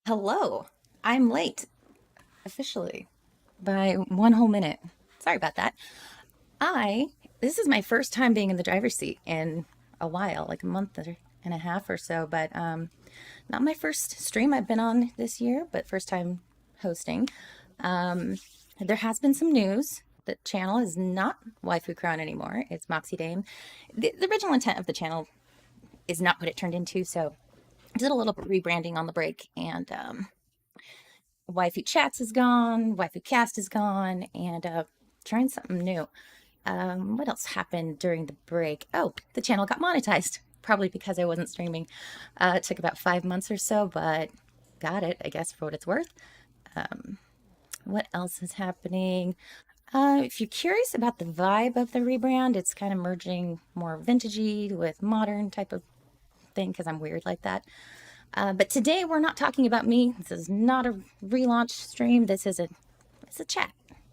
Hello. I'm late, officially, by one whole minute. Sorry about that. I, this is my first time being in the driver's seat in a while, like a month and a half or so, but not my first stream I've been on this year, but first time hosting. Um, there has been some news. The channel is not Waifu Crown anymore. It's Moxie Dame. The original intent of the channel is not what it turned into, so I did a little rebranding on the break, and Waifu Chats is gone, Waifu Cast is gone, and trying something new. What else happened during the break? Oh, the channel got monetized, probably because I wasn't streaming. It took about 5 months or so, but got it, I guess, for what it's worth. What else is happening? If you're curious about the vibe of the rebrand, it's kind of merging more vintagey with modern type of thing because I'm weird like that. But today we're not talking about me. This is not a relaunch stream. It's a chat.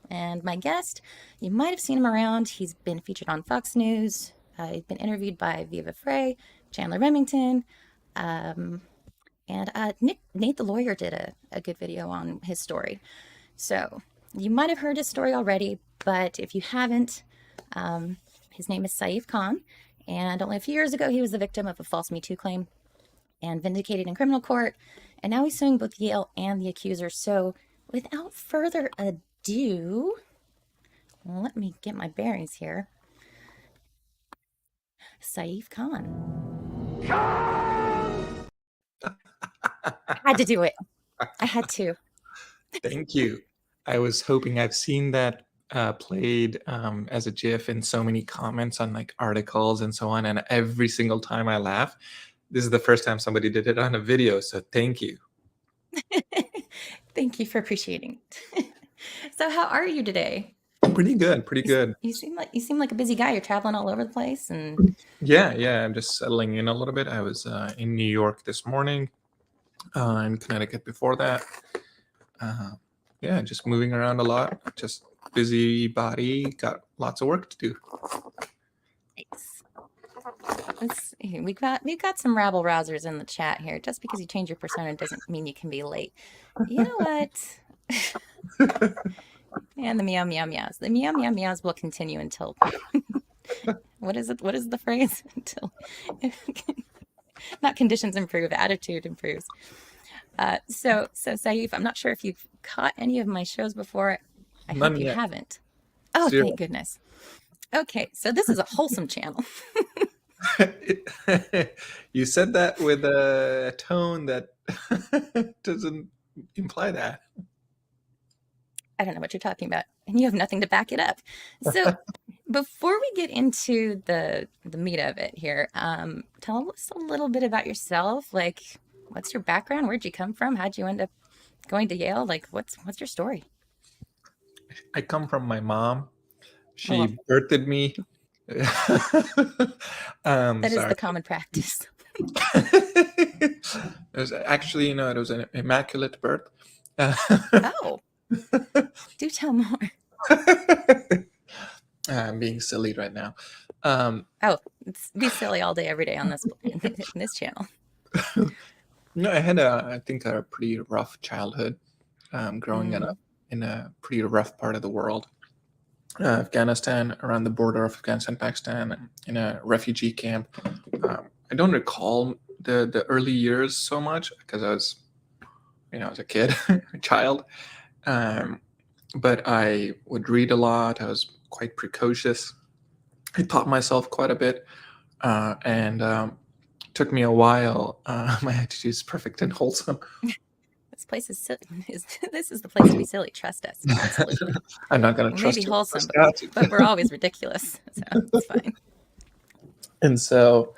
And my guest, you might have seen him around. He's been featured on Fox News. He's been interviewed by Viva Frey, Chandler Remington, and Nate the lawyer did a good video on his story. So you might have heard his story already, but if you haven't, his name is Saif Khan. And only a few years ago, he was the victim of a false Me Too claim and vindicated in criminal court. And now he's suing both Yale and the accuser. So without further ado, let me get my bearings here. Saif Khan. I had to do it. I had to. Thank you. I was hoping I've seen that played as a GIF in so many comments on like articles and so on. And every single time I laugh, this is the first time somebody did it on a video. So thank you. Thank you for appreciating it. So how are you today? Pretty good. Pretty good. You seem like a busy guy. You're traveling all over the place, and Yeah. I'm just settling in a little bit. I was in New York this morning, in Connecticut before that. Yeah, just moving around a lot. Just busy body. Got lots of work to do. nice. Let's see. We've got some rabble rousers in the chat here. Just because you change your persona doesn't mean you can be late. You know what? And the meow meow meows. The meow meow meows will continue until what is it? What is the phrase? Until not conditions improve, attitude improves. So Saif, I'm not sure if you've caught any of my shows before. I None hope you yet. haven't. Oh, Zero. thank goodness. Okay, so this is a wholesome channel. You said that with a tone that doesn't imply that. I don't know what you're talking about, and you have nothing to back it up. So before we get into the meat of it here, tell us a little bit about yourself. Like, what's your background? Where'd you come from? How'd you end up going to Yale? Like, what's your story? I come from my mom. She Well, birthed me. that is Sorry. the common practice. It was actually, it was an immaculate birth. Oh, do tell more. I'm being silly right now. Oh, be silly all day, every day on this in this channel. I had I think a pretty rough childhood, growing up in a pretty rough part of the world. Afghanistan, around the border of Afghanistan, Pakistan, in a refugee camp. I don't recall the early years so much because I was a kid, a child. But I would read a lot. I was quite precocious. I taught myself quite a bit, and took me a while. My attitude is perfect and wholesome. This place is this is the place to be silly. Trust us. Absolutely. I'm not going to trust Maybe you. wholesome, but we're always ridiculous, so it's fine. And so,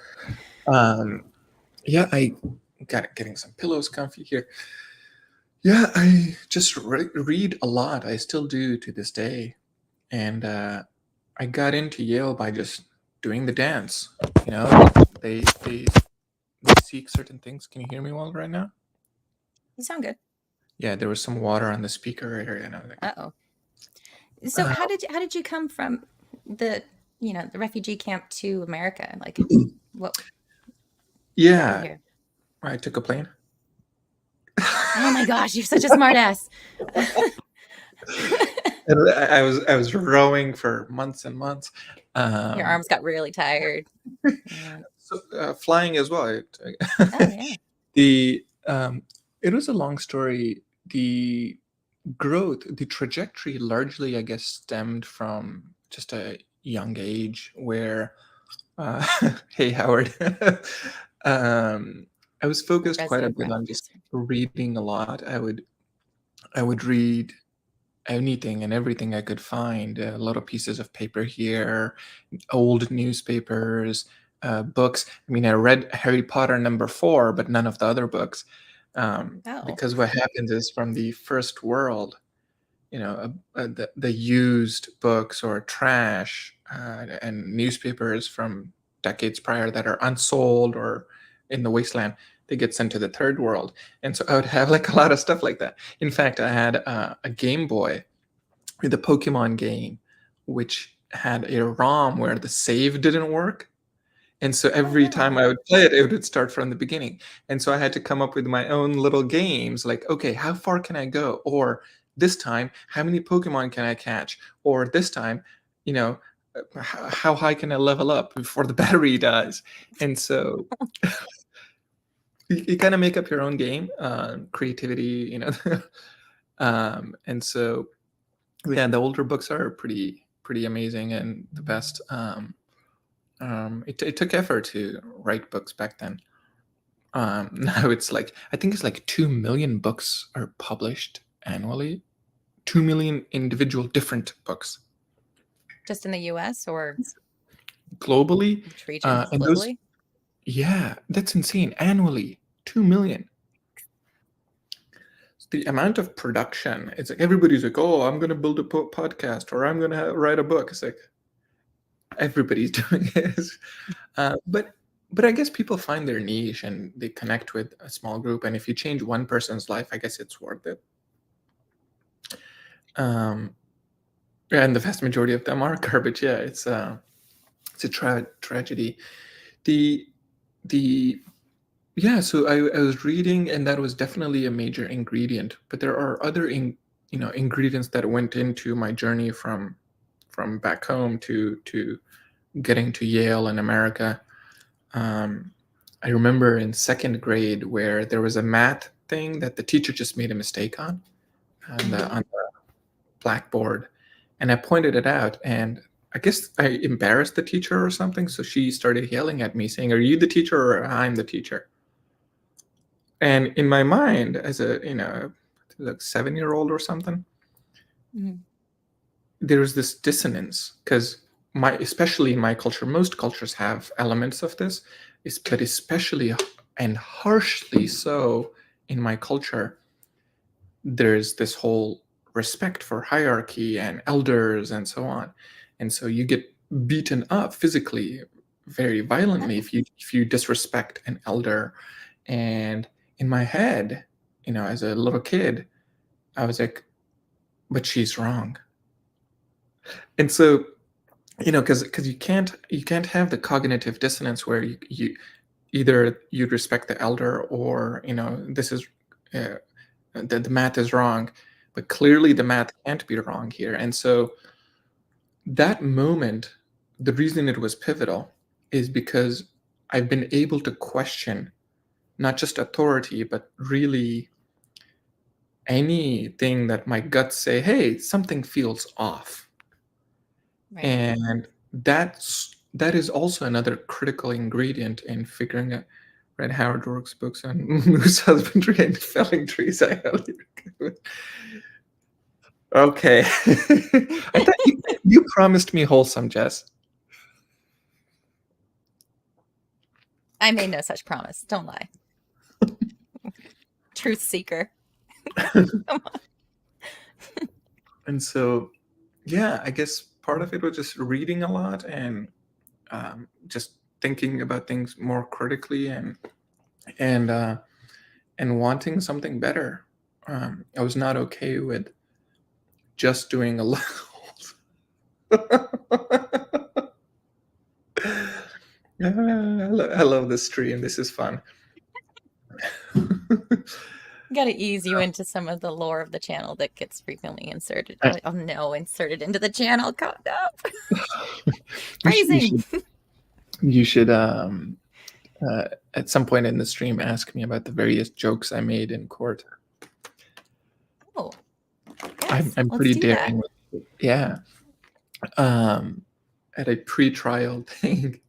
yeah, I got getting some pillows comfy here. Yeah, I just read a lot. I still do to this day. And I got into Yale by just doing the dance. They seek certain things. Can you hear me well right now? You sound good. Yeah, there was some water on the speaker area. And I was like, Uh-oh. So how did you come from the refugee camp to America? Like, what? yeah, I took a plane. Oh my gosh, you're such a smart ass. And I was rowing for months and months. Your Um, arms got really tired. Yeah. so flying as well. Oh yeah. The it was a long story. The growth, the trajectory, largely, I guess, stemmed from just a young age where, uh, hey Howard, um, I was focused quite a Resident bit on Rabble. just reading a lot. I would read anything and everything I could find. A lot of pieces of paper here, old newspapers, books. I mean, I read Harry Potter #4, but none of the other books, Oh. because what happens is from the first world, the used books or trash and newspapers from decades prior that are unsold or in the wasteland, they get sent to the third world. And so I would have like a lot of stuff like that. In fact, I had a Game Boy with a Pokemon game, which had a ROM where the save didn't work. And so Oh every time no. I would play it, it would start from the beginning. And so I had to come up with my own little games like, okay, how far can I go? Or this time, how many Pokemon can I catch? Or this time, you know, how high can I level up before the battery dies? And so you kind of make up your own game, creativity, and so yeah, the older books are pretty amazing and the best. It took effort to write books back then. Now it's like I think it's like 2 million books are published annually. 2 million individual different books Just in the US or globally, which region and those, globally? yeah, that's insane. Annually, 2 million. The amount of production. It's like everybody's like, "Oh, I'm gonna build a podcast, or I'm gonna write a book." It's like everybody's doing it. But I guess people find their niche and they connect with a small group. And if you change one person's life, I guess it's worth it. Um, and the vast majority of them are garbage. Yeah, it's a tragedy. The the yeah. So I was reading, and that was definitely a major ingredient. But there are other ingredients that went into my journey from back home to getting to Yale in America. Um, I remember in second grade where there was a math thing that the teacher just made a mistake Mm-hmm. on the blackboard, and I pointed it out, and I guess I embarrassed the teacher or something, so she started yelling at me, saying, "Are you the teacher or I'm the teacher?" And in my mind, as a like 7-year-old or something, Mm-hmm. there's this dissonance because especially in my culture, most cultures have elements of this, but especially and harshly so in my culture, there's this whole respect for hierarchy and elders and so on, and so you get beaten up physically very violently Oh. if you disrespect an elder. And in my head, as a little kid, I was like, but she's wrong. And so because you can't have the cognitive dissonance where you either you respect the elder or this is uh, the math is wrong, but clearly the math can't be wrong here. And so that moment, the reason it was pivotal is because I've been able to question not just authority but really anything that my guts say, hey, something feels off. Right. And that is also another critical ingredient in figuring out. Read Howard Rourke's books on moose husbandry and felling trees. I highly recommend. Okay, I thought you promised me wholesome, Jess. I made no such promise. Don't lie. Truth seeker. Come on. And so, yeah, I guess part of it was just reading a lot and just thinking about things more critically and uh, and wanting something better. I was not okay with just doing a lot. I love this tree, and this is fun. Got to ease you into some of the lore of the channel that gets frequently inserted. I- Oh no, inserted into the channel. God, no. you should, you Phrasing. should, you should at some point in the stream ask me about the various jokes I made in court. Oh, I'm, yes, I'm let's pretty do that. daring with it. Yeah. At a pre-trial thing,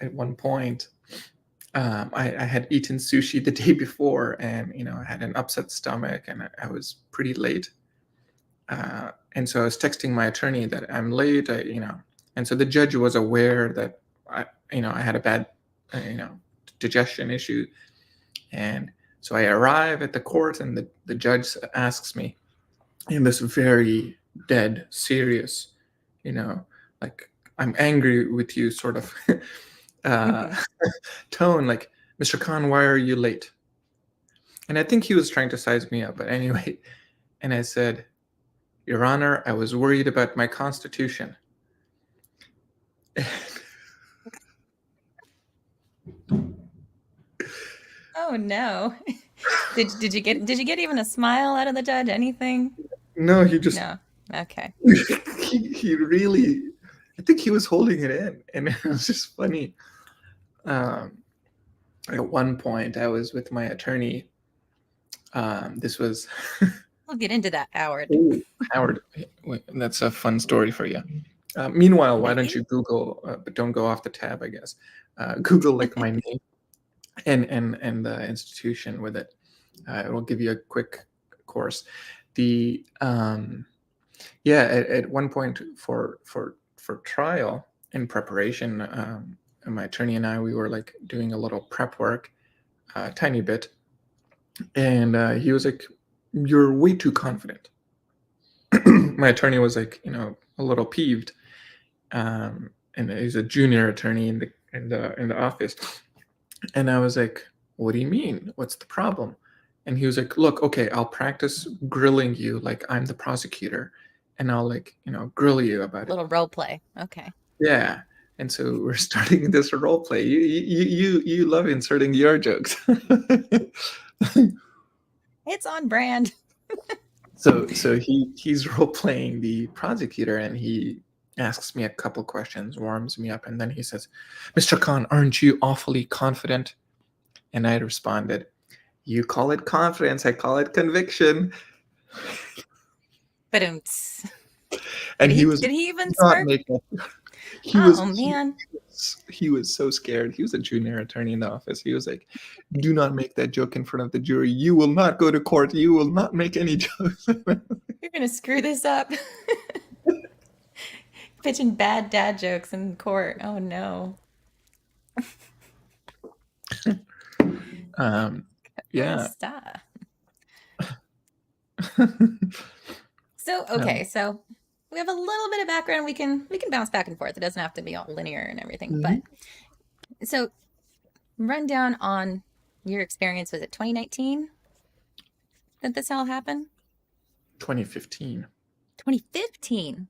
at one point, I had eaten sushi the day before, and I had an upset stomach, and I was pretty late. And so I was texting my attorney that I'm late. And so the judge was aware that I had a bad, digestion issue, and so I arrive at the court, and the judge asks me in this very dead serious, like I'm angry with you sort of uh, tone, like, Mr. Khan, why are you late? And I think he was trying to size me up, but anyway. And I said, Your Honor, I was worried about my constitution. Oh no. Did you get even a smile out of the judge? Anything? No, he just No. Okay. he really, I think he was holding it in, and it was just funny. At one point, I was with my attorney. This was We'll get into that, Howard. oh, Howard. That's a fun story for you. Meanwhile, why don't Maybe. you Google, but don't go off the tab, I guess. Google like my name and the institution with it. It will give you a quick course. The at one point for trial in preparation, and my attorney and I, we were like doing a little prep work, a tiny bit, and he was like, "You're way too confident." My attorney was like, a little peeved, and he's a junior attorney in the office, and I was like, "What do you mean? What's the problem?" And he was like, "Look, okay, I'll practice grilling you like I'm the prosecutor, and I'll grill you about it." Little role play. Okay. Yeah. And so we're starting this role play. You love inserting your jokes. It's on brand. So he's role playing the prosecutor, and he asks me a couple questions, warms me up, and then he says, "Mr. Khan, aren't you awfully confident?" And I responded, "You call it confidence, I call it conviction." But And he did was he even not smirk? making. He was Oh man. he was so scared. He was a junior attorney in the office. He was like, "Do not make that joke in front of the jury. You will not go to court. You will not make any jokes." You're gonna screw this up. Pitching bad dad jokes in court. Oh no. Yeah. Stop. So Um, okay, so we have a little bit of background. We can bounce back and forth. It doesn't have to be all linear and everything. But mhm. so rundown on your experience. Was it 2019 that this all happened? 2015. 2015.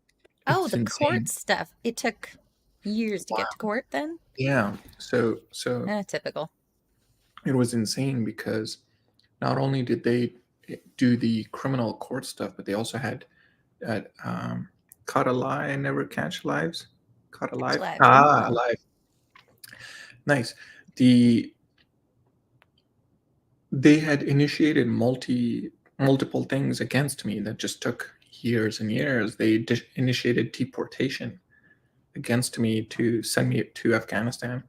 Oh, It's the court insane. stuff. It took years to Wow. get to court then? Yeah. So Typical. it was insane because not only did they do the criminal court stuff, but they also had caught a lie, never catch lives. Caught Catch alive. lives. Ah, Oh. alive. Nice. They had initiated multiple things against me that just took years and years. They initiated deportation against me to send me to Afghanistan,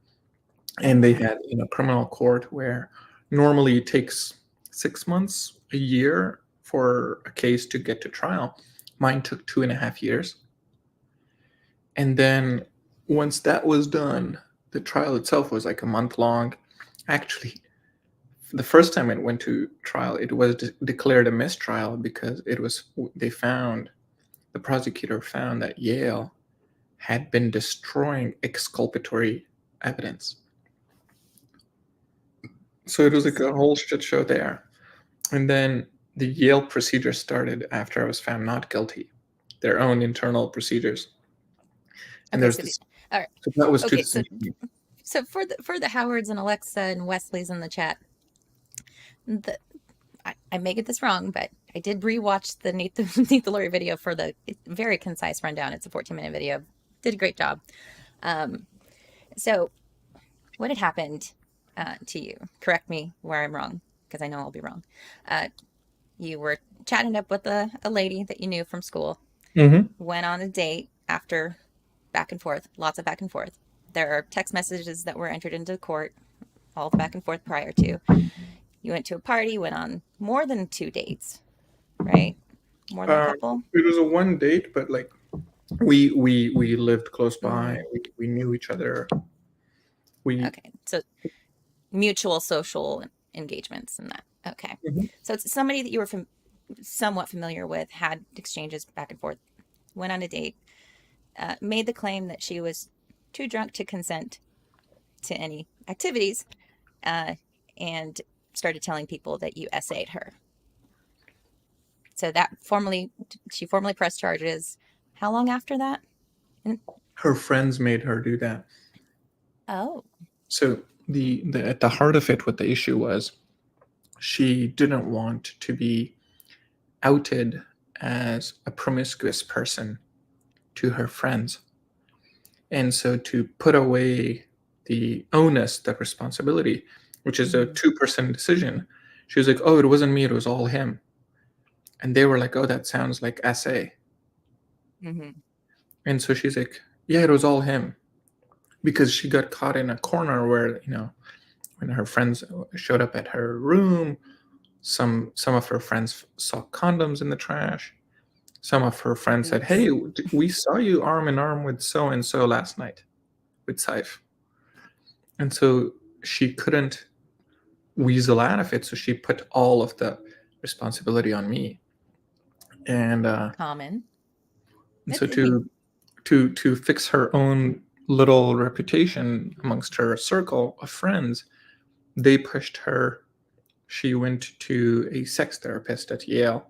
Oh and they my. had criminal court where normally it takes 6 months, a year for a case to get to trial. Mine took 2.5 years, and then once that was done, the trial itself was like a month long. Actually, the first time it went to trial, it was declared a mistrial because the prosecutor found that Yale had been destroying exculpatory evidence. So it was like a whole shit show there. And then the Yale procedure started after I was found not guilty, their own internal procedures. And Okay, there's so this. all right. So that was Okay, so 2018. for the Howards and Alexa and Wesley's in the chat, the I may get this wrong, but I did rewatch the Nate the Lawyer video for the very concise rundown. It's a 14-minute video. Did a great job. Um, so, what had happened to you? Correct me where I'm wrong, because I know I'll be wrong. You were chatting up with a lady that you knew from school, Mm-hmm. went on a date after back and forth, lots of back and forth. There are text messages that were entered into court, all the back and forth prior to. You went to a party, went on more than 2 dates, right? More than a couple? It was a one date, but like we lived close by. Mm-hmm. We knew each other. We Okay. So mutual social engagements and that. Okay. Mhm. So it's somebody that you were somewhat familiar with, had exchanges back and forth, went on a date, made the claim that she was too drunk to consent to any activities, uh, and started telling people that you essayed her. So she formally pressed charges. How long after that? Her friends made her do that. Oh. So the at the heart of it, what the issue was, she didn't want to be outed as a promiscuous person to her friends. And so to put away the onus, the responsibility, which is a Mm-hmm. two-person decision, she was like, oh, it wasn't me, it was all him. And they were like, oh, that sounds like essay. Mm-hmm. And so she's like, yeah, it was all him. Because she got caught in a corner where, when her friends showed up at her room, some of her friends saw condoms in the trash. Some of her friends said, Oops. hey, we saw you arm in arm with so and so last night with Saif. And so she couldn't weasel out of it, so she put all of the responsibility on me. And Common. so I mean, to fix her own little reputation amongst her circle of friends, they pushed her. She went to a sex therapist at Yale,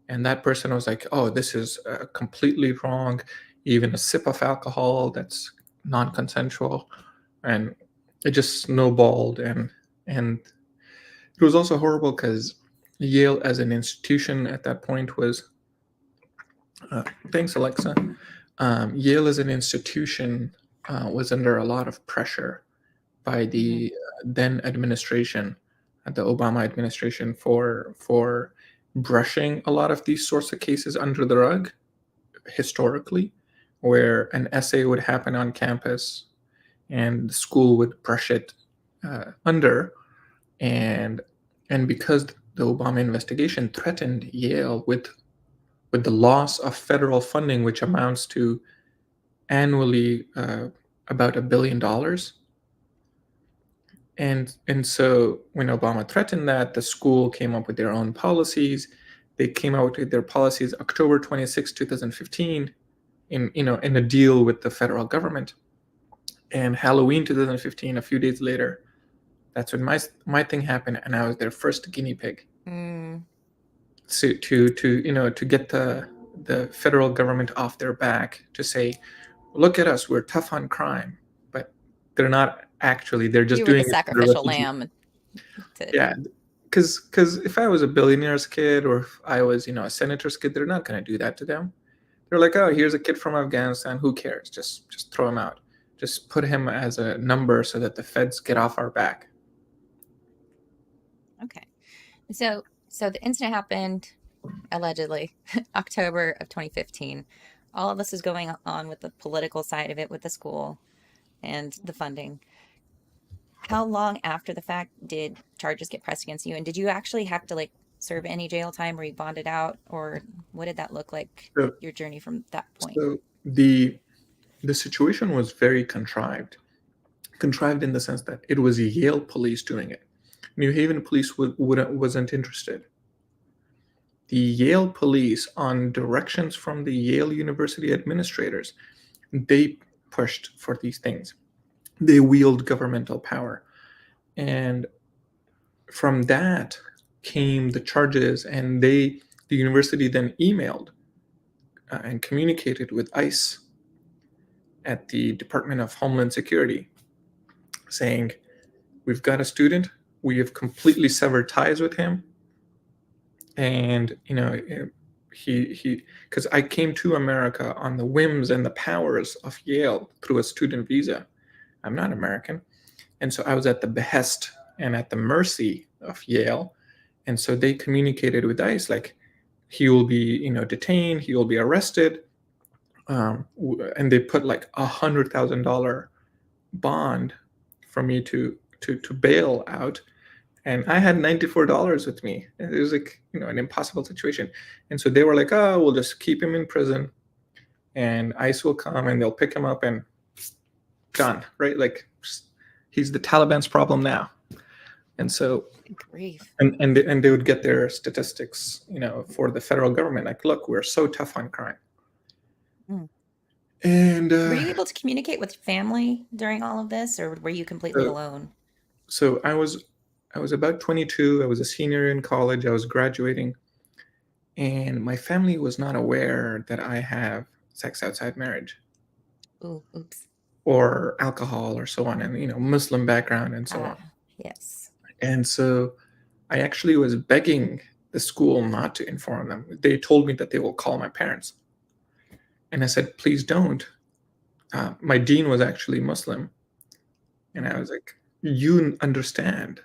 and that person was like, oh, this is completely wrong. Even a sip of alcohol, that's non-consensual. And it just snowballed. And it was also horrible because Yale as an institution at that point was, thanks, Alexa. Yale as an institution was under a lot of pressure by mm-hmm. the then administration, the Obama administration, for brushing a lot of these sorts of cases under the rug historically, where an essay would happen on campus and the school would brush it under, and because the Obama investigation threatened Yale with the loss of federal funding, which amounts to annually about $1 billion. And so when Obama threatened that, the school came up with their own policies. They came out with their policies October 26, 2015, in a deal with the federal government. And Halloween 2015, a few days later, that's when my thing happened, and I was their first guinea pig. Mm. To get the federal government off their back, to say, look at us, we're tough on crime, but they're not actually. They're just You were the doing it for the sacrificial refugee. lamb to. Yeah, because if I was a billionaire's kid, or if I was a senator's kid, they're not going to do that to them. They're like, oh, here's a kid from Afghanistan, who cares, just throw him out, just put him as a number so that the feds get off our back. Okay. So the incident happened allegedly October of 2015. All of this is going on with the political side of it with the school and the funding. How long after the fact did charges get pressed against you? And did you actually have to serve any jail time? Were you bonded out, or what did that look like, So, your journey from that point? so the situation was very contrived in the sense that it was Yale police doing it. New Haven police wasn't interested. The Yale police, on directions from the Yale University administrators, they pushed for these things. They wield governmental power. And from that came the charges, and the university then emailed and communicated with ICE at the Department of Homeland Security, saying, we've got a student, we have completely severed ties with him, And he because I came to America on the whims and the powers of Yale through a student visa. I'm not American. And so I was at the behest and at the mercy of Yale. And so they communicated with ICE like he will be, detained, he will be arrested. And they put like $100,000 bond for me to bail out. And I had $94 with me. It was like, an impossible situation. And so they were like, oh, we'll just keep him in prison and ICE will come and they'll pick him up and done, right? Like he's the Taliban's problem now. And so, Good grief. and they would get their statistics, for the federal government. Like, look, we're so tough on crime. Mm. And were you able to communicate with family during all of this, or were you completely alone? So I was about 22. I was a senior in college. I was graduating, and my family was not aware that I have sex outside marriage. Ooh, oops. Or alcohol or so on, and Muslim background and so on. Yes. And so I actually was begging the school not to inform them. They told me that they will call my parents, and I said, please don't. My dean was actually Muslim, and I was like, you understand,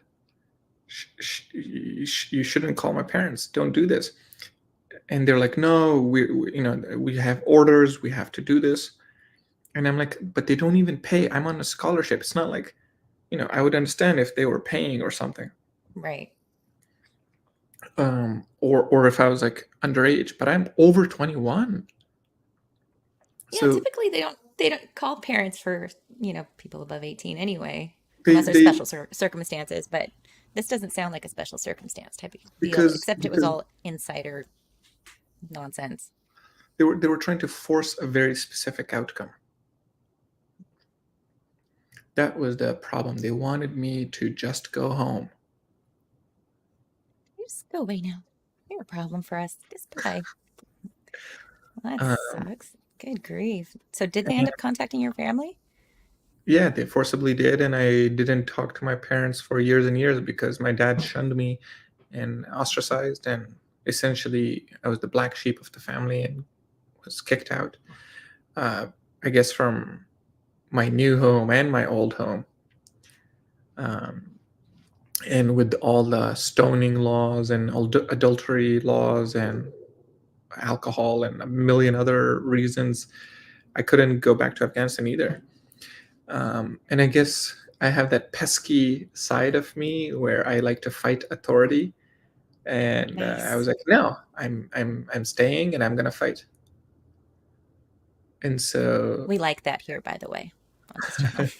you shouldn't call my parents, don't do this. And they're like, no, we have orders, we have to do this. And I'm like, but they don't even pay. I'm on a scholarship. It's not like, I would understand if they were paying or something. Right. Or if I was like underage, but I'm over 21. Yeah, So typically they don't call parents for, people above 18 anyway, they unless there's they special circumstances, but this doesn't sound like a special circumstance type of deal, because except it was because all insider nonsense. they were trying to force a very specific outcome. That was the problem. They wanted me to just go home. You just go away now. You're a problem for us. Just bye. Well, that Um, sucks. Good grief. So did they end up contacting your family? yeah, they forcibly did, and I didn't talk to my parents for years and years because my dad shunned me and ostracized, and essentially I was the black sheep of the family and was kicked out. Uh, I guess from my new home and my old home. Um, and with all the stoning laws and adultery laws and alcohol and a million other reasons, I couldn't go back to Afghanistan either. And I guess I have that pesky side of me where I like to fight authority. And I was Nice. like, no, I'm staying and I'm gonna fight. And so We like that here, by the way, on this channel.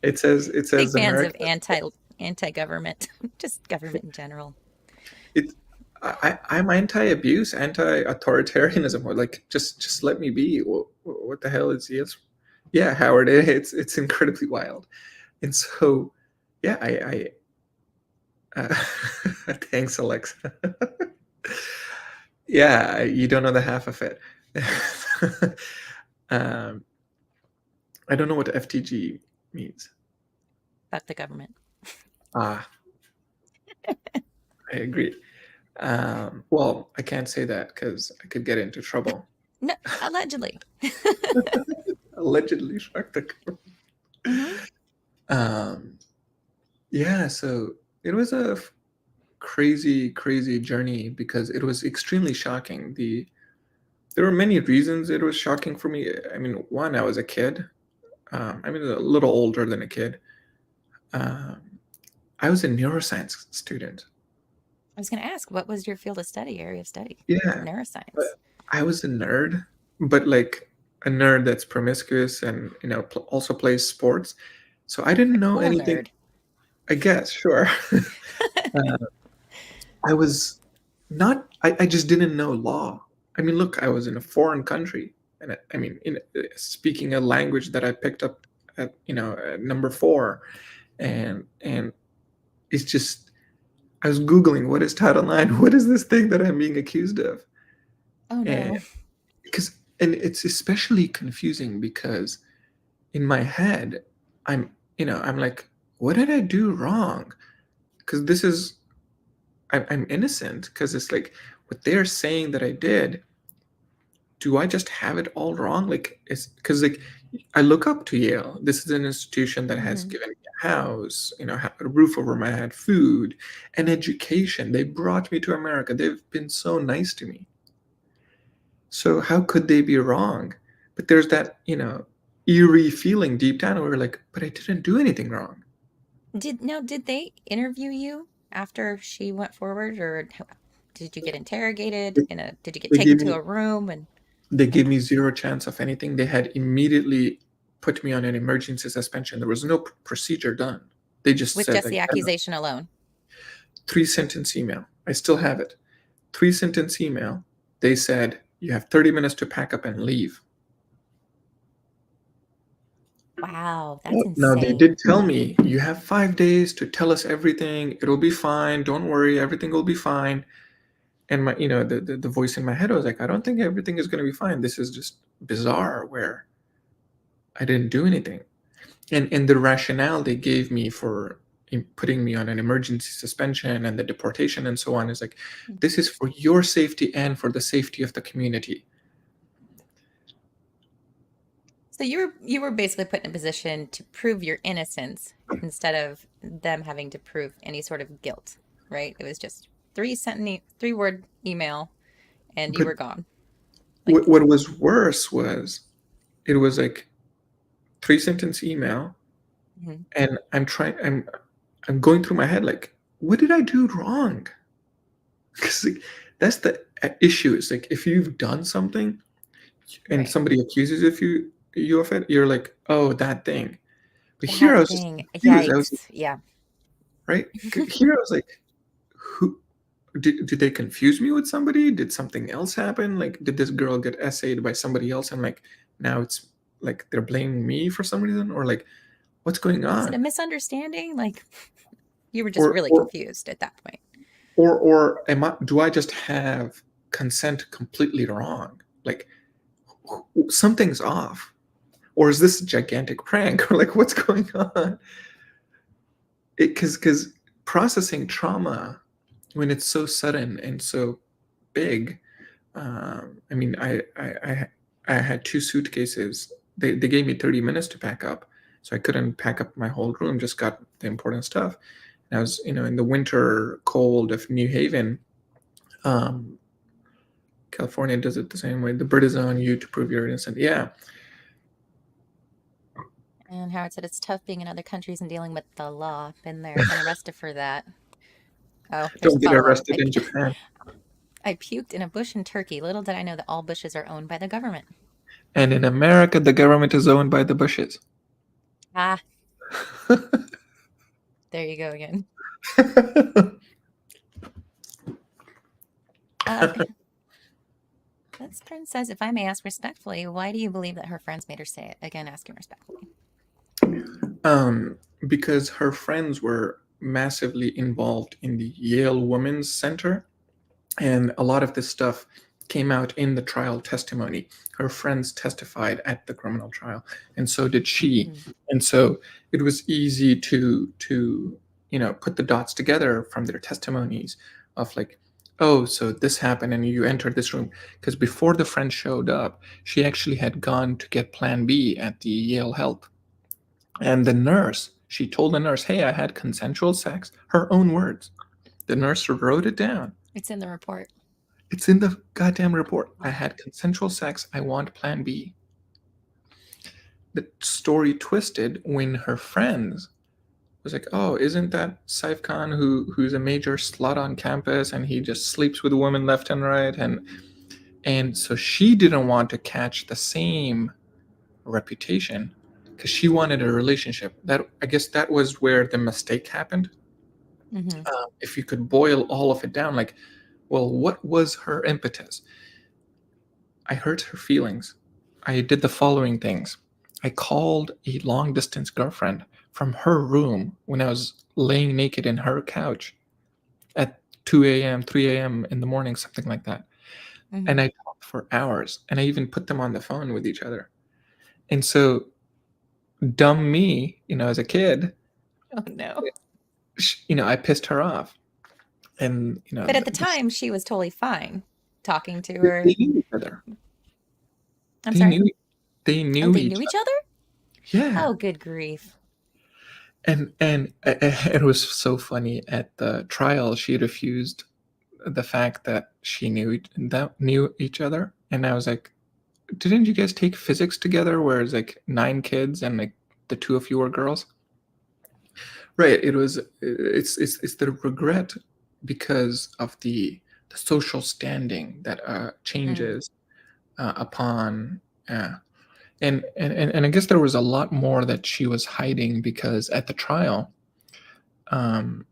it says Big fans of America. anti-government, just government in general. It I'm anti-abuse, anti-authoritarianism. Or like, just let me be. What the hell is yes? Yeah, Howard. It's incredibly wild, and so yeah, thanks, Alexa. Yeah, you don't know the half of it. um, I don't know what FTG means. Fuck the government. Ah, I agree. Well, I can't say that because I could get into trouble. No, allegedly. Allegedly, fuck the government. Mm-hmm. Yeah, so it was a crazy, crazy journey because it was extremely shocking. There were many reasons it was shocking for me. I mean, one, I was a kid. I mean, a little older than a kid. Um, I was a neuroscience student. I was going to ask, what was your field of study, area of study? Yeah, but Neuroscience. I was a nerd, but like a nerd that's promiscuous and also plays sports. So I didn't A know cool anything. nerd. I guess, sure. I was not. I just didn't know law. I mean, look, I was in a foreign country, and I mean, speaking a language that I picked up at at number four, and it's just I was googling what is Title IX, what is this thing that I'm being accused of, Oh and no. and it's especially confusing because in my head I'm I'm like, what did I do wrong? Because this is I'm innocent, because it's like what they're saying that I did. Do I just have it all wrong? Like, it's because like I look up to Yale. This is an institution that has Hmm. given me a house, a roof over my head, food, and education. They brought me to America. They've been so nice to me. So how could they be wrong? But there's that, eerie feeling deep down where we're like, but I didn't do anything wrong. Did they interview you after she went forward, or did you get interrogated did you get They taken gave to me a room and they gave me zero chance of anything. They had immediately put me on an emergency suspension. There was no procedure done. They just with said just like, the accusation alone? 3 sentence email. I still have it. 3 sentence email. They said you have 30 minutes to pack up and leave. Wow, that's Oh, now they insane. did tell me you have 5 days to tell us everything. It'll be fine. Don't worry. Everything will be fine. And my, the voice in my head was like, I don't think everything is going to be fine. This is just bizarre where I didn't do anything. And the rationale they gave me for putting me on an emergency suspension and the deportation and so on is like, this is for your safety and for the safety of the community. So you were basically put in a position to prove your innocence instead of them having to prove any sort of guilt, right? It was just 3-word email and you But were gone. Like, what was worse was it was like 3 sentence email, mhm. and I'm going through my head like, what did I do wrong? Because like, that's the issue. It's like if you've done something and Right. somebody accuses you of it, you're like, oh, that thing. But here I That was just thing. confused. I was like, Yikes. Yeah. right here I was like, who did they confuse me with somebody? Did something else happen? Like, did this girl get essayed by somebody else, and like now it's like they're blaming me for some reason, or like what's going Was it a on? misunderstanding? Like, you were just or really or confused at that point. or do I just have consent completely wrong? Like something's off, or is this a gigantic prank, or like what's going on? Because processing trauma when it's so sudden and so big. I mean, I had 2 suitcases. They gave me 30 minutes to pack up, so I couldn't pack up my whole room. Just got the important stuff. And I was, in the winter cold of New Haven. Um, California does it the same way. The burden is on you to prove you're innocent. Yeah, And Howard said it's tough being in other countries and dealing with the law. Been there, been arrested for that. Oh, there's a don't get follow-up. arrested in Japan. I puked in a bush in Turkey. Little did I know that all bushes are owned by the government. And in America, the government is owned by the Bushes. Ah, there you go again. Uh, this friend says, if I may ask respectfully, why do you believe that her friends made her say it? Again, asking respectfully. Because her friends were massively involved in the Yale Women's Center, and a lot of this stuff came out in the trial testimony. Her friends testified at the criminal trial, and so did she. Mm-hmm. And so it was easy to put the dots together from their testimonies of like, oh, so this happened and you entered this room. Because before the friend showed up, she actually had gone to get Plan B at the Yale Help. And the nurse, she told the nurse, hey, I had consensual sex. Her own words. The nurse wrote it down. It's in the report. It's in the goddamn report. I Wow. had consensual sex. I want Plan B. The story twisted when her friends was like, oh, isn't that Saif Khan who's a major slut on campus and he just sleeps with women left and right? And so she didn't want to catch the same reputation because she wanted a relationship. That, I guess, that was where the mistake happened. Mm-hmm. If you could boil all of it down, like, well, what was her impetus? I hurt her feelings. I did the following things. I called a long distance girlfriend from her room when I was laying naked in her couch at 2 a.m., 3 a.m. in the morning, something like that. Mm-hmm. And I talked for hours, and I even put them on the phone with each other. And so, dumb me, as a kid, Oh no. I pissed her off. And But at the time, she was totally fine talking to they her. knew each other. I'm They sorry. knew they Oh, knew they each knew each other. other? Yeah. Oh, good grief. And it was so funny at the trial. She refused the fact that she knew each other, and I was like, "Didn't you guys take physics together? Where it's like 9 kids and like the two of you were girls?" Right. It's the regret because of the social standing that Mm, changes upon. And I guess there was a lot more that she was hiding because at the trial, um,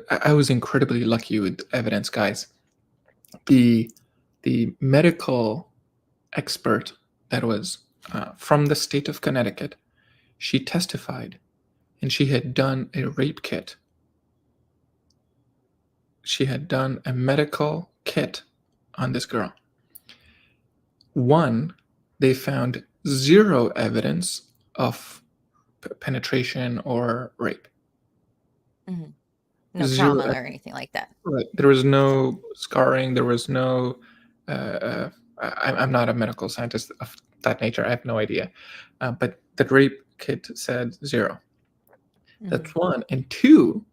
I was incredibly lucky with evidence, guys. The the medical expert that was from the state of Connecticut, she testified, and she had done a rape kit. She had done a medical kit on this girl. One, they found zero evidence of penetration or rape. hmm. No Zero. trauma or anything like that. Right. There was no scarring. There was no. I'm not a medical scientist of that nature. I have no idea. But the rape kit said zero. Hmm. That's one. And two,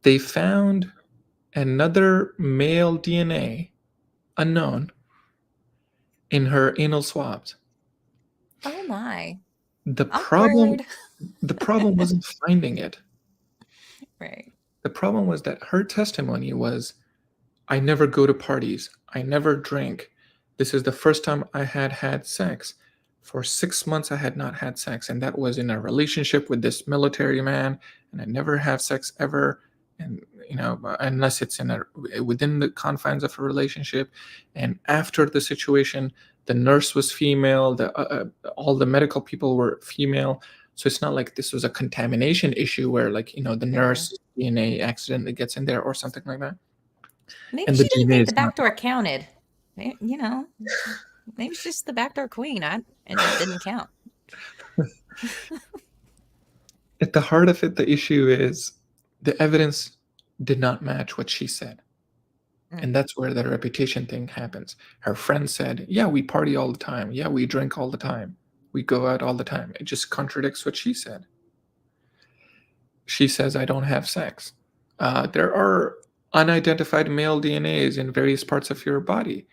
they found another male DNA, unknown, in her anal swabs. Oh my. The problem, Awkward. the problem wasn't finding it. Right. The problem was that her testimony was, I never go to parties. I never drink. This is the first time I had sex. For 6 months, I had not had sex, and that was in a relationship with this military man. And I never have sex ever, and unless it's within the confines of a relationship. And after the situation, the nurse was female. All the medical people were female. So it's not like this was a contamination issue where, like, the Sure. nurse DNA accidentally gets in there or something like that. Maybe And the she didn't DNA think the is not. back door counted. Maybe she's just the back door queen. And it didn't count. At the heart of it, the issue is the evidence did not match what she said. Mm. And that's where the reputation thing happens. Her friend said, yeah, we party all the time. Yeah, we drink all the time. We go out all the time. It just contradicts what she said. She says, I don't have sex. There are unidentified male DNAs in various parts of your body.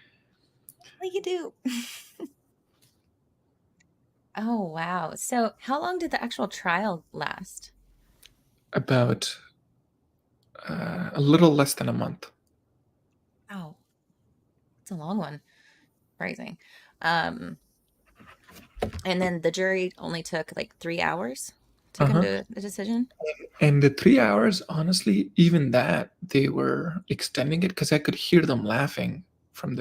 What do you do? Oh, wow. So, how long did the actual trial last? About a little less than a month. Oh, it's a long one. Surprising. Um, and then the jury only took like 3 hours to come Uh-huh. to a decision. And the 3 hours, honestly, even that, they were extending it because I could hear them laughing from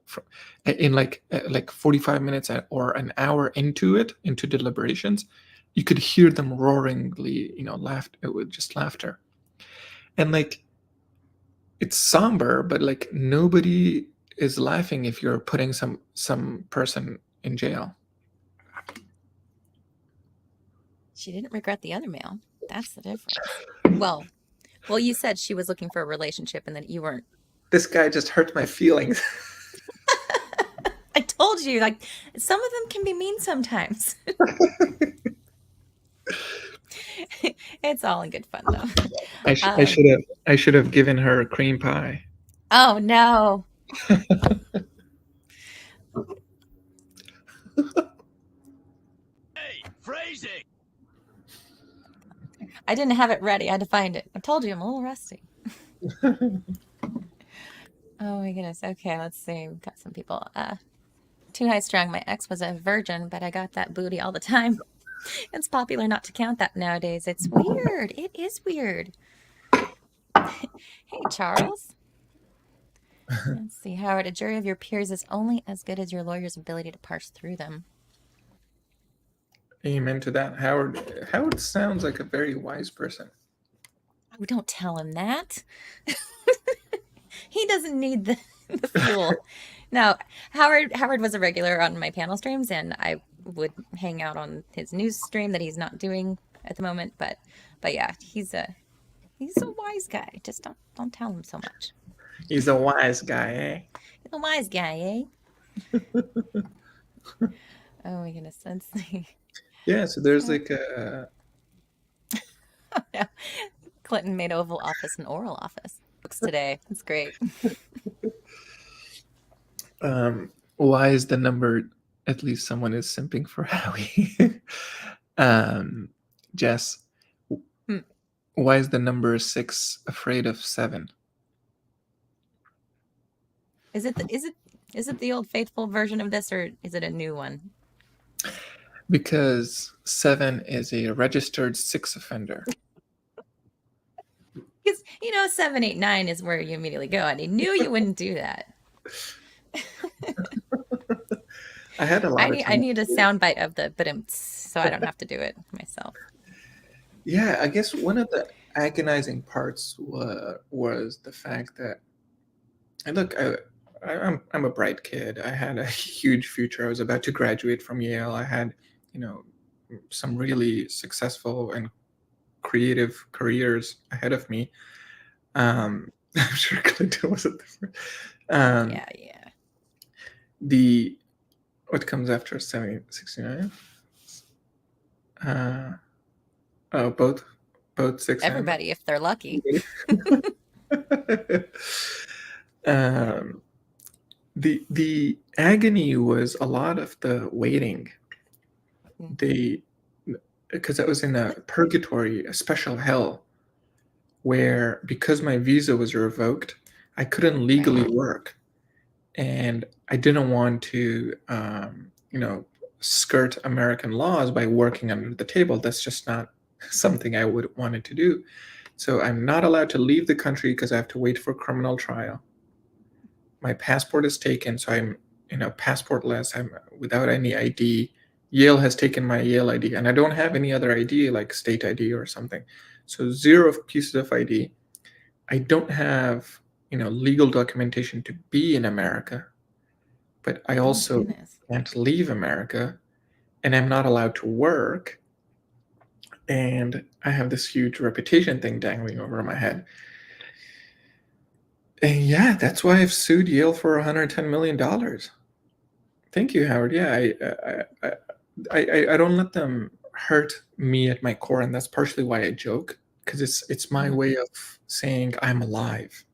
from, in like 45 minutes or an hour into deliberations. You could hear them roaringly, laugh with just laughter. And like it's somber, but like nobody is laughing if you're putting some person in jail. She didn't regret the other male. That's the difference. Well, you said she was looking for a relationship and that you weren't. This guy just hurt my feelings. I told you, like, some of them can be mean sometimes. It's all in good fun, though. Um, I should have given her cream pie. oh, no. Hey, phrasing! I didn't have it ready. I had to find it. I told you I'm a little rusty. Oh, my goodness. Okay, let's see. We've got some people. Too high strung. My ex was a virgin, but I got that booty all the time. It's popular not to count that nowadays. It's weird. It is weird. Hey, Charles. Let's see, Howard. A jury of your peers is only as good as your lawyer's ability to parse through them. Amen to that. Howard sounds like a very wise person. Oh, don't tell him that. He doesn't need the fuel. No, Howard was a regular on my panel streams, and I would hang out on his news stream that he's not doing at the moment. But yeah, He's a wise guy. Just don't tell him so much. He's a wise guy, eh? He's a wise guy, eh? Oh my goodness, that's Yeah, so there's so. like a Clinton made Oval Office an oral office. Books today. That's great. why is the number, at least someone is simping for Howie. Jess, Hmm. why is the number 6 afraid of 7? Is it the old faithful version of this, or is it a new one? Because 7 is a registered 6 offender. Because 7, 8, 9 is where you immediately go, and I knew you wouldn't do that. I had a lot of I time. need a soundbite of the but so I don't have to do it myself. Yeah, I guess one of the agonizing parts was the fact that, and look, I'm a bright kid. I had a huge future. I was about to graduate from Yale. I had, some really successful and creative careers ahead of me. I'm sure Clinton wasn't different. Yeah. The what comes after 69? Oh, both 6 Everybody, if they're lucky. um, the agony was a lot of the waiting. Because I was in a purgatory, a special hell, where because my visa was revoked, I couldn't legally work, and I didn't want to, skirt American laws by working under the table. That's just not something I would wanted to do. So I'm not allowed to leave the country because I have to wait for criminal trial. My passport is taken, so I'm, passportless. I'm without any ID. Yale has taken my Yale ID, and I don't have any other ID like state ID or something. So 0 pieces of ID. I don't have, legal documentation to be in America, but I also can't leave America, and I'm not allowed to work. And I have this huge reputation thing dangling over my head. And yeah, that's why I've sued Yale for $110 million. Thank you, Howard. Yeah, I don't let them hurt me at my core, and that's partially why I joke, because it's my way of saying I'm alive.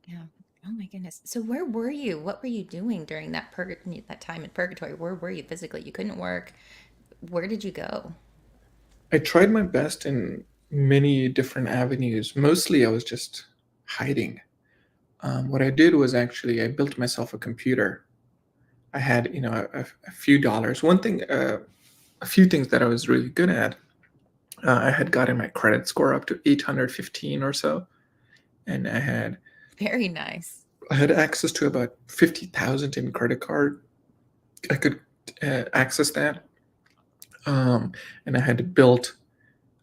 Yeah. Oh my goodness. So where were you? What were you doing during that time in purgatory? Where were you physically? You couldn't work. Where did you go? I tried my best in many different avenues. Mostly I was just hiding. What I did was actually I built myself a computer. I had, a few dollars. One thing, a few things that I was really good at. I had gotten my credit score up to 815 or so, and I had Very nice. I had access to about 50,000 in credit card. I could access that, and I had built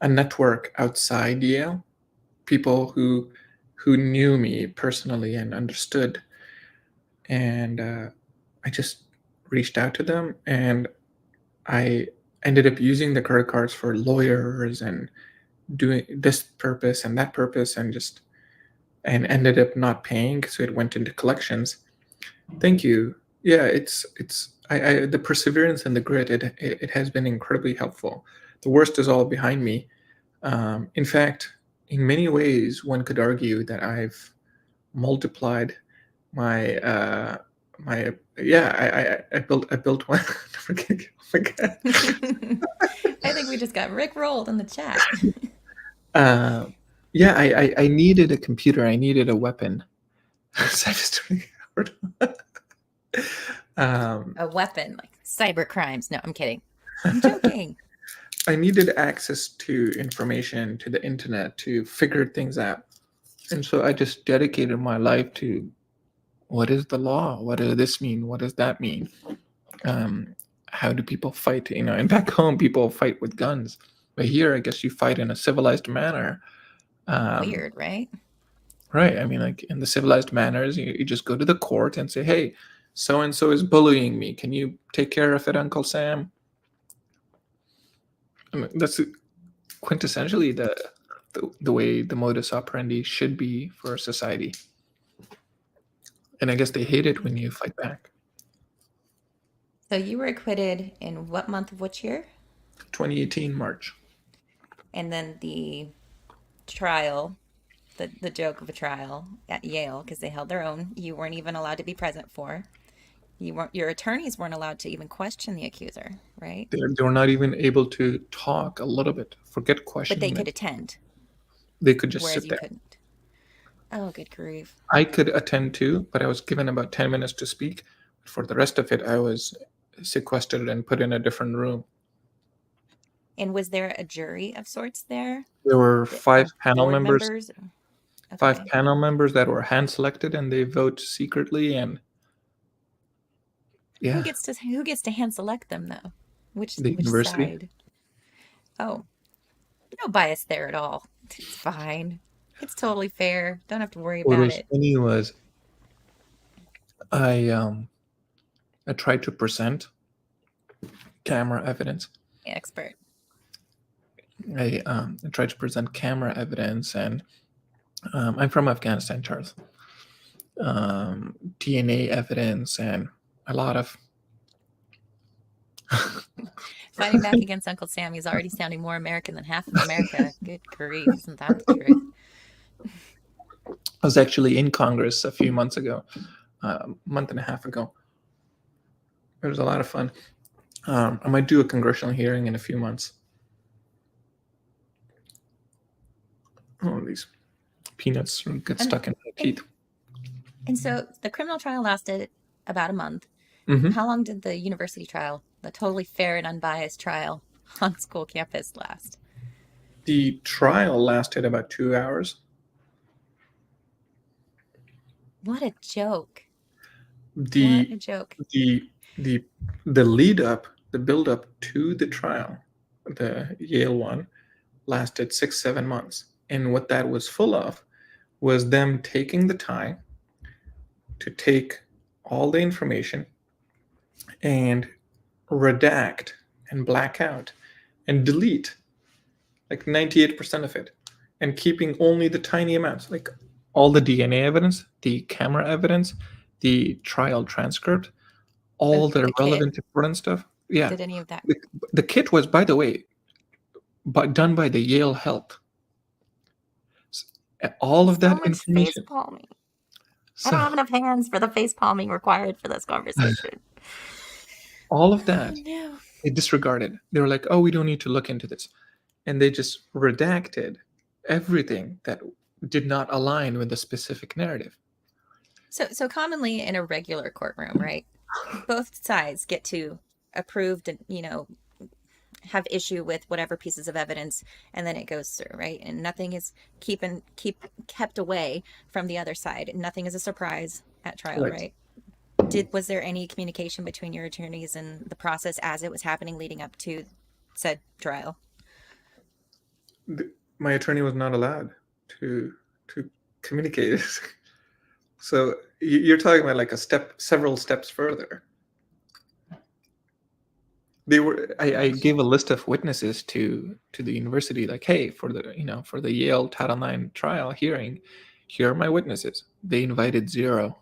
a network outside Yale, people who knew me personally and understood, and I just reached out to them, and I ended up using the credit cards for lawyers and doing this purpose and that purpose, and ended up not paying, so it went into collections. Thank you. Yeah, it's I the perseverance and the grit. It has been incredibly helpful. The worst is all behind me. In fact, in many ways, one could argue that I've multiplied my my yeah. I built one. Oh my God. I think we just got Rick rolled in the chat. Yeah, I needed a computer. I needed a weapon. So I just A weapon, like cyber crimes. No, I'm kidding. I'm joking. I needed access to information, to the internet, to figure things out. And so I just dedicated my life to what is the law? What does this mean? What does that mean? How do people fight? And back home, people fight with guns. But here, I guess you fight in a civilized manner. Weird, right? Right. I mean, like in the civilized manners, you just go to the court and say, hey, so and so is bullying me. Can you take care of it, Uncle Sam? I mean, quintessentially the way the modus operandi should be for a society. And I guess they hate it when you fight back. So you were acquitted in what month of which year? 2018 March. And then the trial, the joke of a trial at Yale, because they held their own, you weren't even allowed to be present for. Your attorneys weren't allowed to even question the accuser, right? They were not even able to talk a little bit. Forget But they questioning could them. attend, They could just whereas sit you there. couldn't. Oh, good grief. I could attend too, but I was given about 10 minutes to speak. For the rest of it, I was sequestered and put in a different room. And was there a jury of sorts there? There were Of board members? five Okay. panel members that were hand selected, and they vote secretly. And Who yeah, gets to hand select them though? the Which university. side? Oh, no bias there at all. It's fine. It's totally fair. Don't have to worry What about was it. funny was I I tried to present camera evidence. Expert. I tried to present camera evidence, and I'm from Afghanistan, Charles. DNA evidence and a lot of Fighting back against Uncle Sam. He's already sounding more American than half of America. Good grief. Isn't that the truth? I was actually in Congress a few months ago, a month and a half ago. It was a lot of fun. I might do a congressional hearing in a few months. Oh, these peanuts get stuck in my teeth. And so the criminal trial lasted about a month. Mm-hmm. How long did the university trial, the totally fair and unbiased trial on school campus, last? The trial lasted about 2 hours. What a joke. What The a joke. the the lead up, the build up to the trial, the Yale one, lasted 6-7 months. And what that was full of was them taking the time to take all the information and redact and black out and delete like 98% of it, and keeping only the tiny amounts, like all the DNA evidence, the camera evidence, the trial transcript, all the The kit. relevant important stuff. Yeah. Did any of that? The kit was, by the way, done by the Yale Health. All of So that much face information. palming. I So don't have enough hands for the face palming required for this conversation. all of Oh, that no. they disregarded. They were like, "Oh, we don't need to look into this," and they just redacted everything that did not align with the specific narrative. So commonly in a regular courtroom, right? Both sides get to approve and, have issue with whatever pieces of evidence, and then it goes through, right? And nothing is kept away from the other side. Nothing is a surprise at trial, Right. right? Was there any communication between your attorneys and the process as it was happening leading up to said trial? My attorney was not allowed to communicate. So you're talking about like several steps further. I gave a list of witnesses to the university, like, hey, for the Yale Title IX trial hearing, here are my witnesses. They invited 0.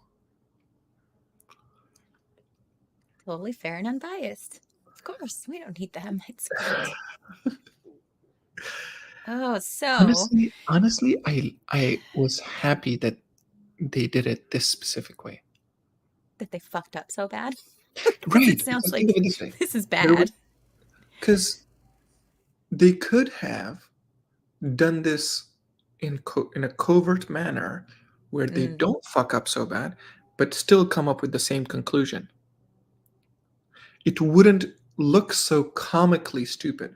Totally fair and unbiased. Of course, we don't need them. It's great. Oh, so Honestly, I was happy that they did it this specific way. that they fucked up so bad. Right. It sounds Think of like it this way. this is bad. Because they could have done this in a covert manner where they don't fuck up so bad, but still come up with the same conclusion. It wouldn't look so comically stupid.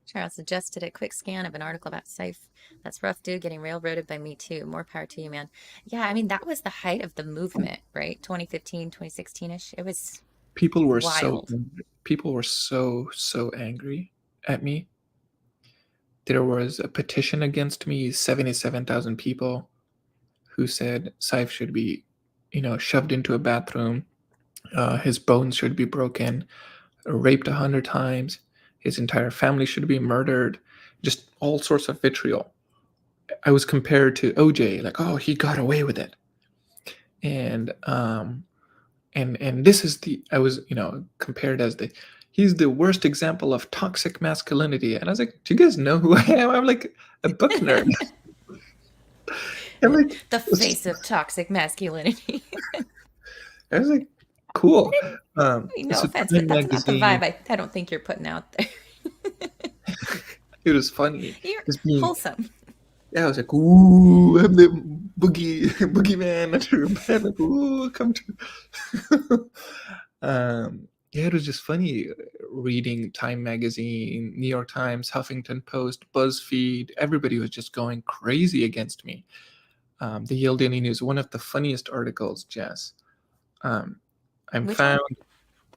Charles suggested a quick scan of an article about Saif. That's rough, dude, getting railroaded by Me Too. More power to you, man. Yeah, I mean, that was the height of the movement, right? 2015, 2016-ish. It was People were wild. so angry at me. There was a petition against me, 77,000 people who said Saif should be, shoved into a bathroom. His bones should be broken, raped 100 times. his entire family should be murdered, just all sorts of vitriol. I was compared to OJ, like, oh, he got away with it. And this is the, I was, compared as he's the worst example of toxic masculinity. And I was like, do you guys know who I am? I'm like a book nerd. I'm like, The face of toxic masculinity. I was like, cool. I mean, no So offense, Time but that's not the magazine, vibe I don't think you're putting out there. it was funny. You're Just being, wholesome. yeah, I was like, ooh, I'm the boogeyman under bed. Like, ooh, come to. Yeah, it was just funny reading Time magazine, New York Times, Huffington Post, BuzzFeed. Everybody was just going crazy against me. The Yale Daily News, one of the funniest articles, Jess. I'm Which found.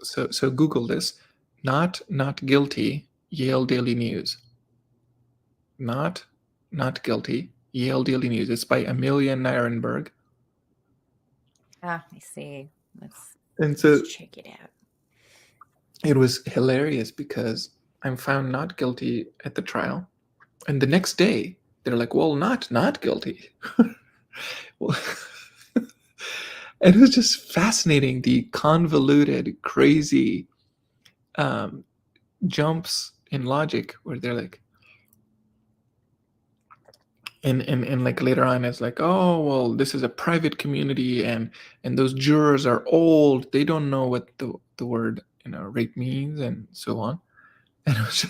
one? So Google this. Not guilty. Yale Daily News. Not guilty. Yale Daily News. It's by Amelia Nirenberg. Ah, I see. And so Let's check it out. it was hilarious because I'm found not guilty at the trial, and the next day they're like, "Well, not guilty." Well, and it was just fascinating, the convoluted, crazy jumps in logic where they're like, and like later on it's like, oh well, this is a private community, and those jurors are old, they don't know what the word rape means, and so on. And it was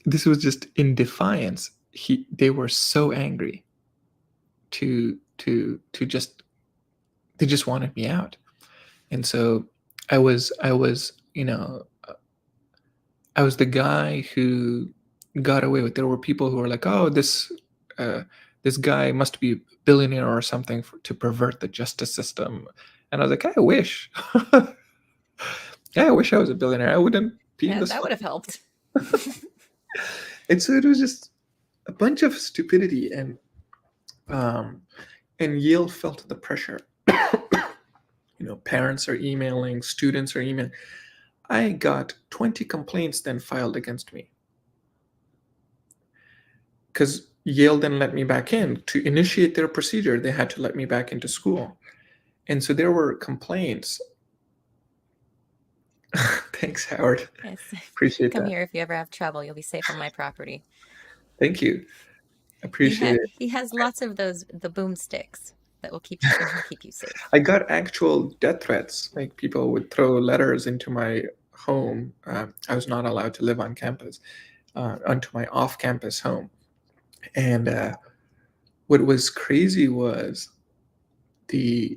this was just in defiance. They were so angry to just, they just wanted me out. And so I was I was the guy who got away with. There were people who were like, oh, this guy must be a billionaire or something to pervert the justice system. And I was like, I wish. Yeah, I wish I was a billionaire. I wouldn't be in this. That would have helped. And so it was just a bunch of stupidity, and Yale felt the pressure. Parents are emailing, students are emailing. I got 20 complaints then filed against me because Yale didn't let me back in. To initiate their procedure, they had to let me back into school. And so there were complaints. Thanks, Howard. Yes. Appreciate Come that. here if you ever have trouble. You'll be safe on my property. Thank you. Appreciate it. He has lots of the boomsticks that will keep you safe. I got actual death threats. Like, people would throw letters into my home. I was not allowed to live on campus, onto my off-campus home. And what was crazy was the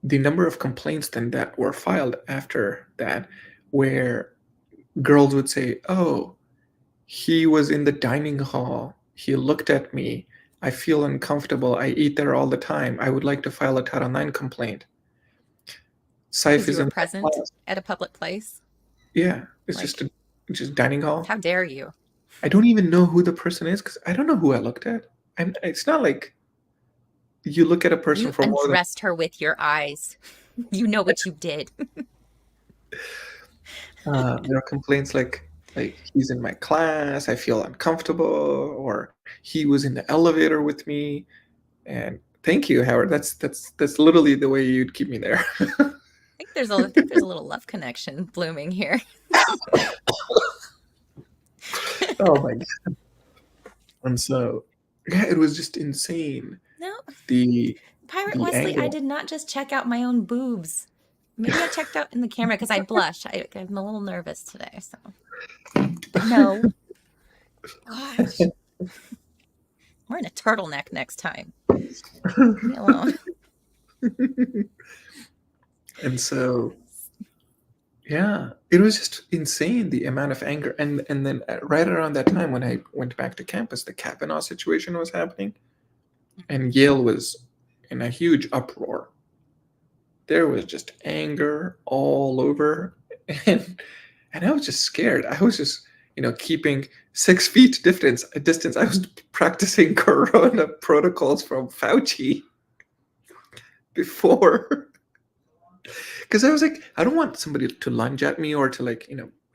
number of complaints then that were filed after that, where girls would say, oh, he was in the dining hall, he looked at me, I feel uncomfortable, I eat there all the time, I would like to file a Title IX complaint. Saif is you were present at a public place? Yeah, it's like, just dining hall. How dare you? I don't even know who the person is because I don't know who I looked at. It's not like you look at a person you for more than... undressed her with your eyes. You know what you did. There are complaints like he's in my class, I feel uncomfortable, or he was in the elevator with me. And thank you, Howard. That's literally the way you'd keep me there. I think there's a little love connection blooming here. Oh my god. And so, yeah, it was just insane. No. Pirate the Wesley, angle. I did not just check out my own boobs. Maybe I checked out in the camera because I blush. I'm a little nervous today, so. But no. Gosh. I'm wearing a turtleneck next time. Leave me alone. And so, yeah, it was just insane, the amount of anger. And then right around that time when I went back to campus, the Kavanaugh situation was happening, and Yale was in a huge uproar. There was just anger all over, and I was just scared. I was just, keeping 6 feet distance. I was practicing Corona protocols from Fauci before Because I was like, I don't want somebody to lunge at me or to like,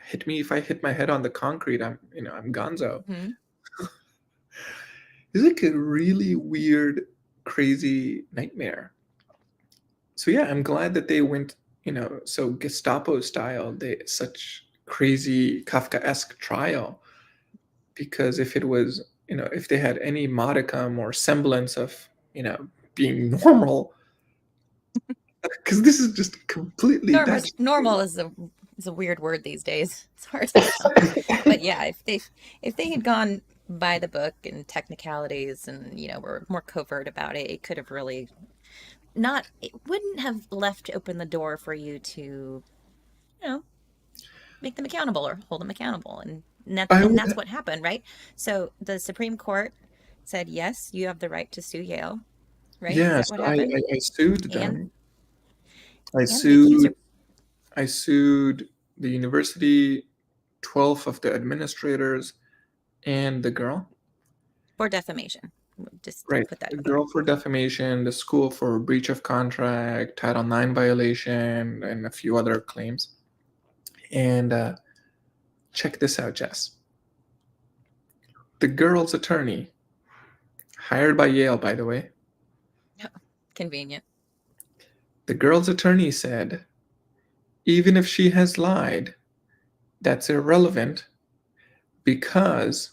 hit me. If I hit my head on the concrete, I'm gonzo. Hmm. It's like a really weird, crazy nightmare. So yeah, I'm glad that they went, so Gestapo style, they such crazy Kafkaesque trial. Because if it was, if they had any modicum or semblance of, being normal, because this is just completely that's Normal is a weird word these days. It's hard to tell. But yeah, if they had gone by the book and technicalities and were more covert about it, it could have really not it wouldn't have left open the door for you to, make them accountable or hold them accountable. I And would, that's what happened, right? So the Supreme Court said, yes, you have the right to sue Yale, right? Is that yes, what I, happened? I, I sued And them. I and the accuser sued I sued the university, 12 of the administrators, and the girl. for defamation. Just Right. put that The out there. girl for defamation, the school for breach of contract, Title IX violation, and a few other claims. And check this out, Jess. The girl's attorney, hired by Yale, by the way, Convenient. the girl's attorney said, even if she has lied, that's irrelevant because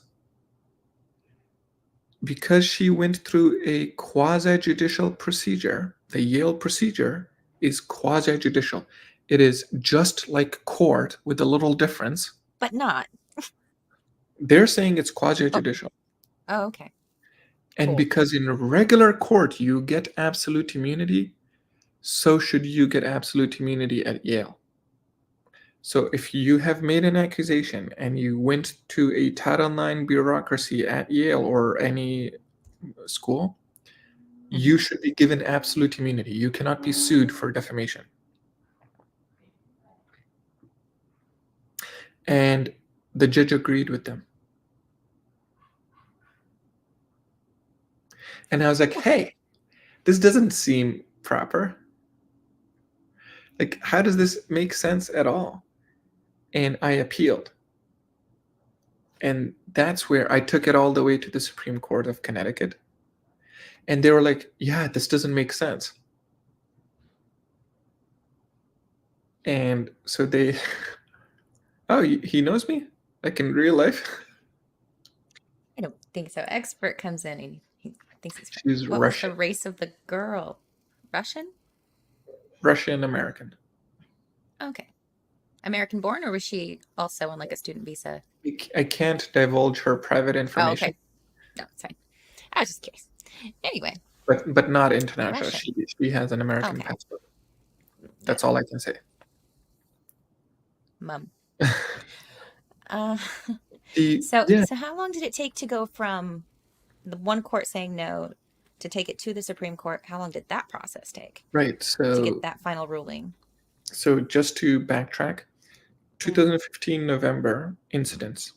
she went through a quasi-judicial procedure. The Yale procedure is quasi-judicial. It is just like court with a little difference. But not. They're saying it's Oh, quasi-judicial. oh, okay. And Cool. because in a regular court you get absolute immunity, so should you get absolute immunity at Yale. So if you have made an accusation and you went to a Title IX bureaucracy at Yale or any school, you Hmm. should be given absolute immunity. You cannot be sued for defamation. And the judge agreed with them. And I was like, hey, this doesn't seem proper. Like, how does this make sense at all? And I appealed. And that's where I took it all the way to the Supreme Court of Connecticut. And they were like, yeah, this doesn't make sense. And so they, oh, he knows me? Like in real life? I don't think so. Expert comes in and he thinks he's friend. She's What was the Russian, race of the girl? Russian? Russian American. Okay. American born, or was she also on like a student visa? I can't divulge her private Oh, information, okay. No, it's fine. I was just curious. Anyway, but not international. Russian. She has an American Okay. passport. Got That's all I can say. mum. Uh, The so yeah, so how long did it take to go from the one court saying no to take it to the Supreme Court? How long did that process take right. to get So that final ruling? just to backtrack, Mm. 2015 November incidents.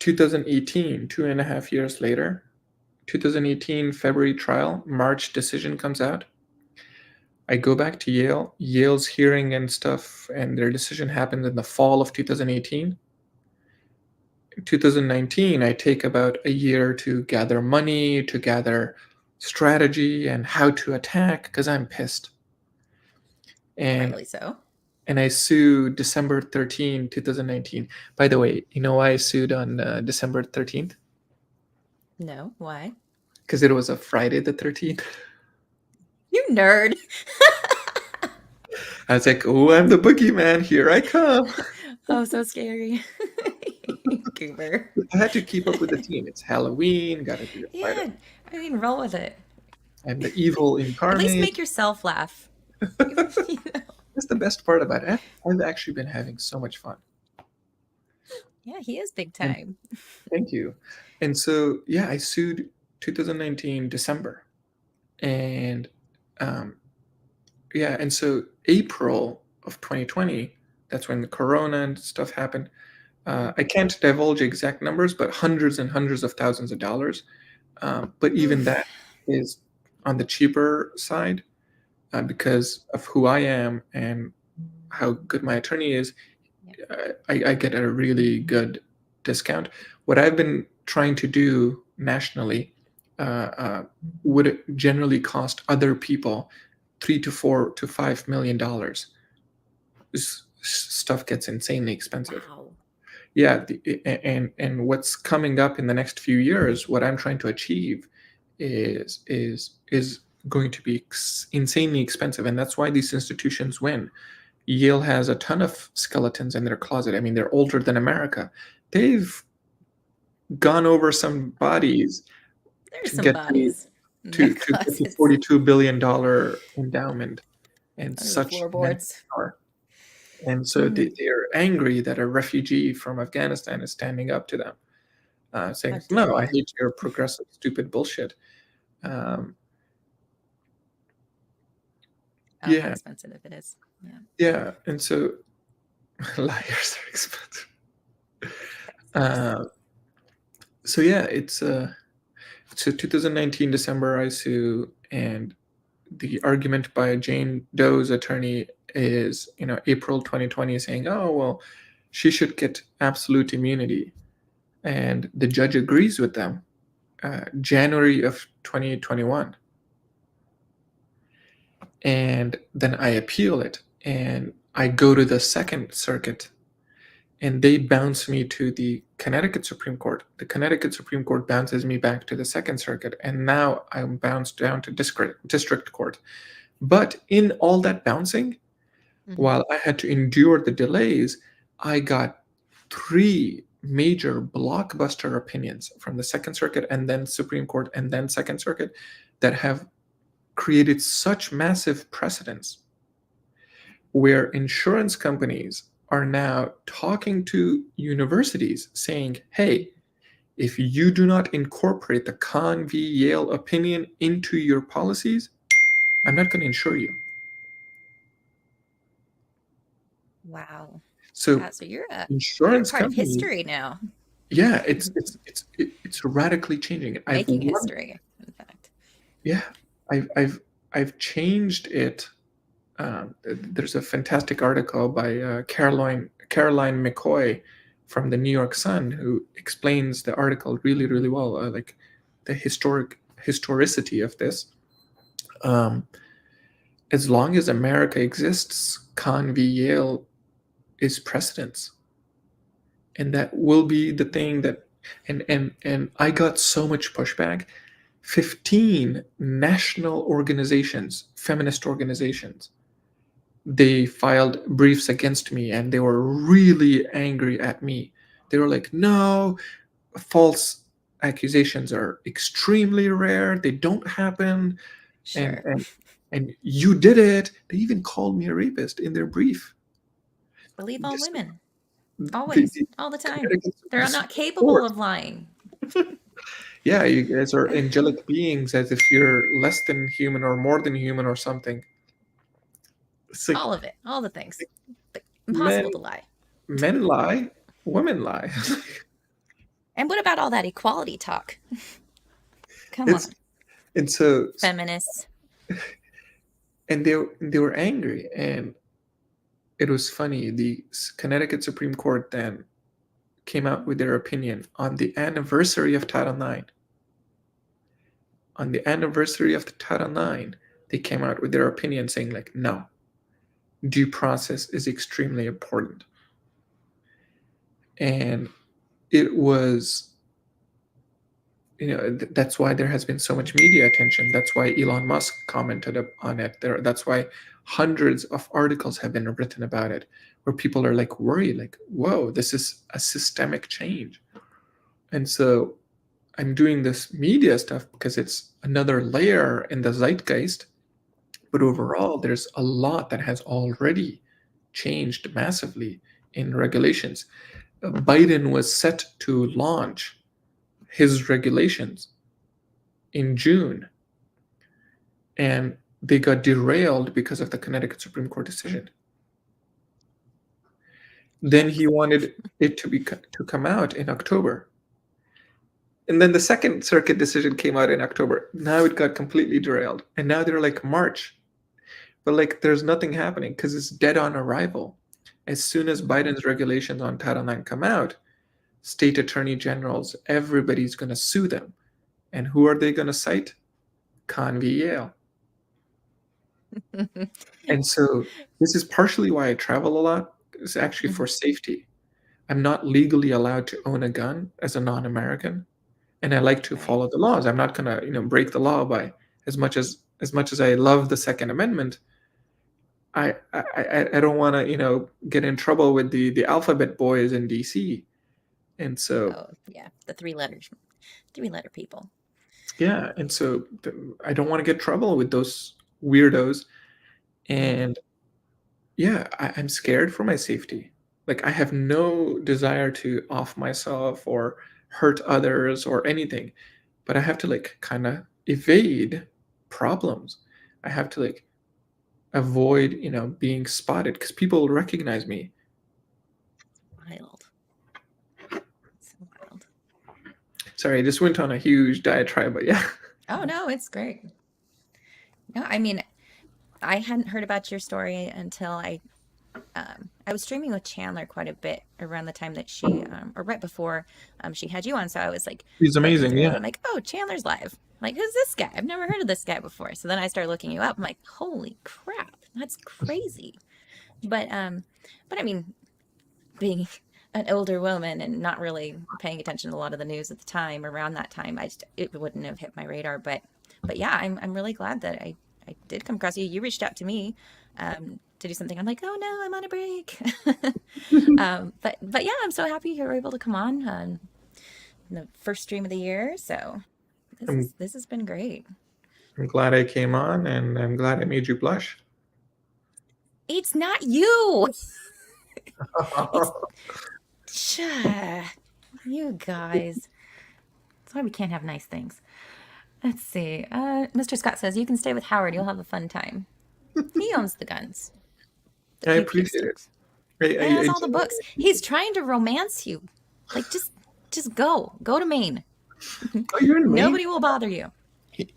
2018, 2.5 years later, 2018 February trial, March decision comes out. I go back to Yale. Yale's hearing and stuff, and their decision happens in the fall of 2018. 2019, I take about a year to gather money, to gather strategy and how to attack because I'm pissed. And Rightly so. I sued December 13, 2019. By the way, you know why I sued on December 13th? No, why? Because it was a Friday the 13th. You nerd. I was like, oh, I'm the boogeyman. Here I come. Oh, so scary. Goober. I had to keep up with the team. It's Halloween. Got to do a Friday. Yeah, I mean, roll with it. I'm the evil At least incarnate. make yourself laugh. That's the best part about it. I've actually been having so much fun. Yeah, he is big And time. thank you. And so, yeah, I sued 2019 December. And yeah, and so April of 2020, that's when the corona and stuff happened. I can't divulge exact numbers, but hundreds and hundreds of thousands of dollars. But even Oof. that is on the cheaper side. because of who I am and how good my attorney is. Yeah. I get a really good discount. What I've been trying to do nationally would generally cost other people $3 to $4 to $5 million. Stuff gets insanely expensive. Wow. Yeah, and what's coming up in the next few years, what I'm trying to achieve is going to be insanely expensive, and that's why these institutions win. Yale has a ton of skeletons in their closet. I mean, they're older than America. They've gone over some bodies There's to some get to bodies in their to get to closets $42 billion endowment and under the such immense floorboards. power. And so Mm, they're angry that a refugee from Afghanistan is standing up to them, how saying, dare "No, I you? hate your progressive, stupid bullshit." Um, Oh, how yeah, expensive it is. Yeah. yeah, and so liars are expensive. Of course. Uh, so yeah, so 2019 December I sue, and the argument by Jane Doe's attorney is, April 2020 saying, "Oh well, she should get absolute immunity," and the judge agrees with them. January of 2021, and then I appeal it, and I go to the Second Circuit, and they bounce me to the Connecticut Supreme Court. The Connecticut Supreme Court bounces me back to the Second Circuit, and now I'm bounced down to district court. But in all that bouncing, Hmm. while I had to endure the delays, I got three major blockbuster opinions from the Second Circuit and then Supreme Court and then Second Circuit that have created such massive precedents where insurance companies are now talking to universities saying, "Hey, if you do not incorporate the Khan v. Yale opinion into your policies, I'm not going to insure you." Wow. So Wow. So you're insurance part of companies, history now. yeah, it's radically changing. I've Making won, history, in fact. yeah, I've changed it. There's a fantastic article by Caroline McCoy from the New York Sun who explains the article really really well, like the historicity of this. Um, as long as America exists, Khan v. Yale is precedence, and that will be the thing that. And I got so much pushback. 15 national organizations, feminist organizations, they filed briefs against me, and they were really angry at me. They were like, "No, false accusations are extremely rare. They don't happen, and Sure. and and you did it." They even called me a rapist in their brief. Believe all This, women. the, Always. the All the time. Connecticut They're not Supreme capable Court. of lying. Yeah, you guys are angelic beings, as if you're less than human or more than human or something. It's like, All of it. All the things. But men impossible to lie. men lie, women lie. And what about all that equality talk? Come it's on, and so feminists. and they were angry, and it was funny. The Connecticut Supreme Court then came out with their opinion on the anniversary of Title IX. On the anniversary of the Title IX, they came out with their opinion saying, like, no, due process is extremely important. And it was, that's why there has been so much media attention. That's why Elon Musk commented on it. That's why hundreds of articles have been written about it, where people are like worried, like, whoa, this is a systemic change. And so I'm doing this media stuff because it's another layer in the zeitgeist. But overall, there's a lot that has already changed massively in regulations. Biden was set to launch his regulations in June, and they got derailed because of the Connecticut Supreme Court decision. Then he Yikes. wanted it to come out in October. And then the Second Circuit decision came out in October. Now it got completely derailed. And now they're like, March. but like there's nothing happening because it's dead on arrival. As soon as Mhm. Biden's regulations on Title IX come out, state attorney generals, everybody's going to sue them. And who are they going to cite? Khan v. Yale. And so this is partially why I travel a lot. It's actually for Mhm. safety. I'm not legally allowed to own a gun as a non-American, and I like to Right. follow the laws. I'm not gonna, break the law by as much as I love the Second Amendment. I don't want to, get in trouble with the alphabet boys in DC. And so Oh, yeah, the three letter people. yeah, and so I don't want to get trouble with those weirdos. Mhm. And yeah, I'm scared for my safety. Like I have no desire to off myself or hurt others or anything, but I have to like kind of evade problems. I have to like avoid, being spotted because people will recognize me. Wild. So wild. Sorry, I just went on a huge diatribe, but yeah. Oh no, it's great. No, I mean, I hadn't heard about your story until I was streaming with Chandler quite a bit around the time that she, or right before she had you on. So I was like He's flipping amazing, through and yeah. I'm like, oh, Chandler's live. I'm like, who's this guy? I've never heard of this guy before. So then I started looking you up. I'm like, holy crap, that's crazy. But I mean, being an older woman and not really paying attention to a lot of the news at the time around that time, it wouldn't have hit my radar. But yeah, I'm really glad that I did come across you. You reached out to me to do something. I'm like, oh no, I'm on a break. But yeah, I'm so happy you were able to come on the first stream of the year. So I'm, this has been great. I'm glad I came on and I'm glad I made you blush. It's not you. It's you guys. That's why we can't have nice things. Let's see. Mr. Scott says you can stay with Howard. You'll have a fun time. He owns the guns, the I pew pew appreciate it. sticks. I, He has I, all the books. He's trying to romance you. Like just go to Maine. oh, you're in Maine? Nobody will bother you.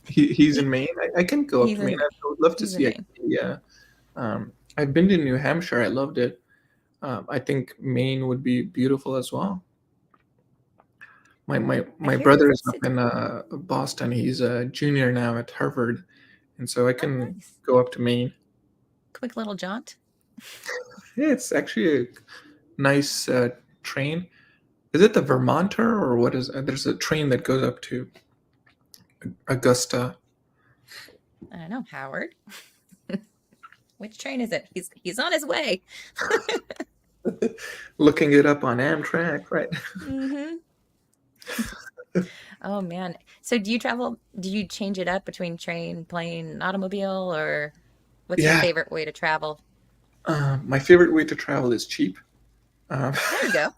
He's in He Maine. I can go up he's to Maine. in I would love to he's in see Maine. Acadia. I've been to New Hampshire. I loved it. I think Maine would be beautiful as well. I My hear brother is up it's in Boston. He's a junior now at Harvard, and so I oh can nice. go up to Maine. Quick little jaunt. Yeah, it's actually a nice train. Is it the Vermonter or what is? There's a train that goes up to Augusta. I don't know, Howard. Which train is it? He's on his way. Looking it up on Amtrak, right? Mm-hmm. Oh man. So do you travel? Do you change it up between train, plane, automobile, or what's your Yeah. favorite way to travel? My favorite way to travel is cheap. Um, There you go.